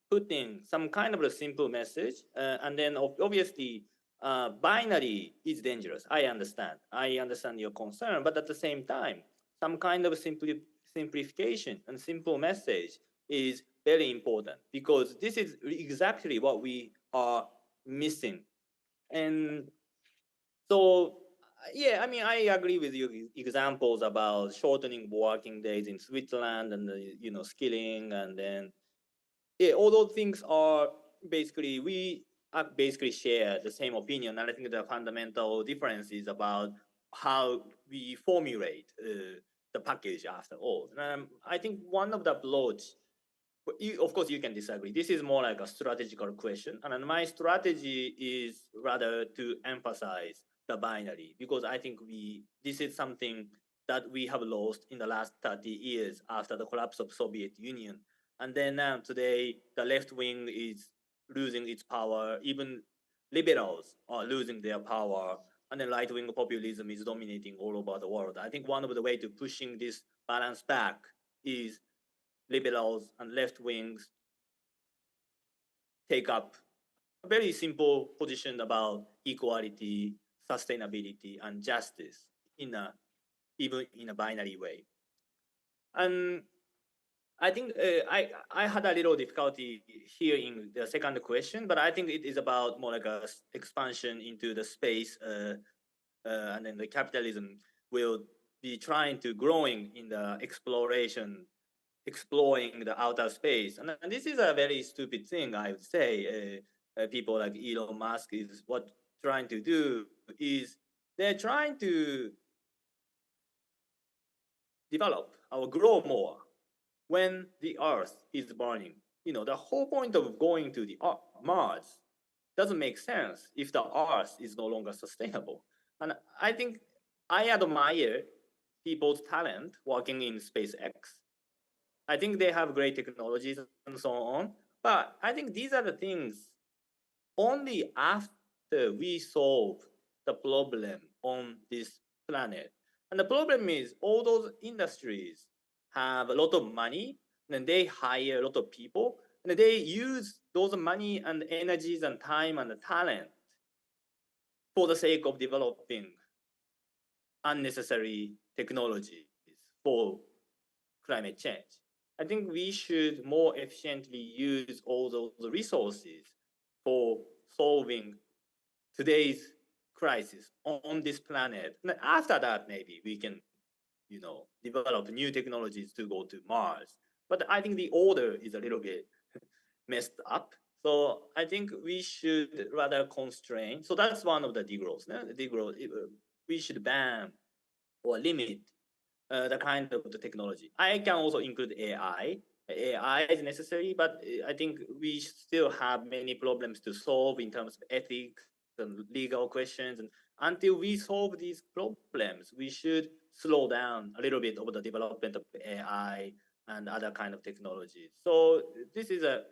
putting some kind of a simple message, and then obviously binary is dangerous. I understand your concern, but at the same time, some kind of simplification and simple message is very important, because this is exactly what we are missing. And so, yeah, I mean, I agree with your examples about shortening working days in Switzerland and skilling, and then all those things are basically, we basically share the same opinion. And I think the fundamental difference is about how we formulate the package after all. I think one of the approach, of course, you can disagree. This is more like a strategical question. And my strategy is rather to emphasize the binary, because I think this is something that we have lost in the last 30 years after the collapse of Soviet Union. And then today, the left wing is losing its power. Even liberals are losing their power. And then right wing populism is dominating all over the world. I think one of the ways to pushing this balance back is liberals and left wings take up a very simple position about equality, sustainability, and justice even in a binary way. And I think I had a little difficulty hearing the second question, but I think it is about more like a expansion into the space, and then the capitalism will be trying to growing in the exploring the outer space. And this is a very stupid thing, I would say. People like Elon Musk is what trying to do is they're trying to develop or grow more when the Earth is burning. The whole point of going to the Mars doesn't make sense if the Earth is no longer sustainable. And I think I admire people's talent working in SpaceX. I think they have great technologies and so on. But I think these are the things only after we solve the problem on this planet. And the problem is all those industries have a lot of money, and they hire a lot of people, and they use those money and energies and time and talent for the sake of developing unnecessary technologies for climate change. I think we should more efficiently use all those resources for solving today's crisis on this planet. And after that, maybe we can, develop new technologies to go to Mars. But I think the order is a little bit messed up. So I think we should rather constrain. So that's one of the degrowth. We should ban or limit the kind of the technology. I can also include AI. AI is necessary, but I think we still have many problems to solve in terms of ethics and legal questions. And until we solve these problems, we should slow down a little bit of the development of AI and other kind of technologies. So this is a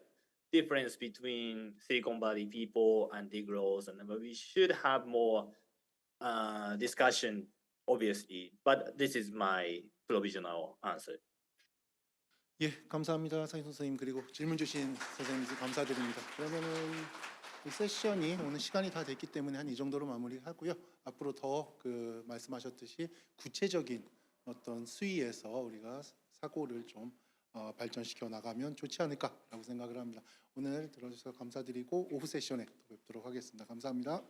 difference between Silicon Valley people and degrowth, and we should have more discussion, obviously, but this is my provisional answer. 예, 감사합니다, 사인 선생님. 그리고 질문 주신 선생님들 감사드립니다. 그러면은 이 세션이 오늘 시간이 다 됐기 때문에 한 이 정도로 마무리하고요. 앞으로 더 말씀하셨듯이 구체적인 어떤 수위에서 우리가 사고를 좀 발전시켜 나가면 좋지 않을까라고 생각을 합니다. 오늘 들어주셔서 감사드리고 오후 세션에 또 뵙도록 하겠습니다. 감사합니다.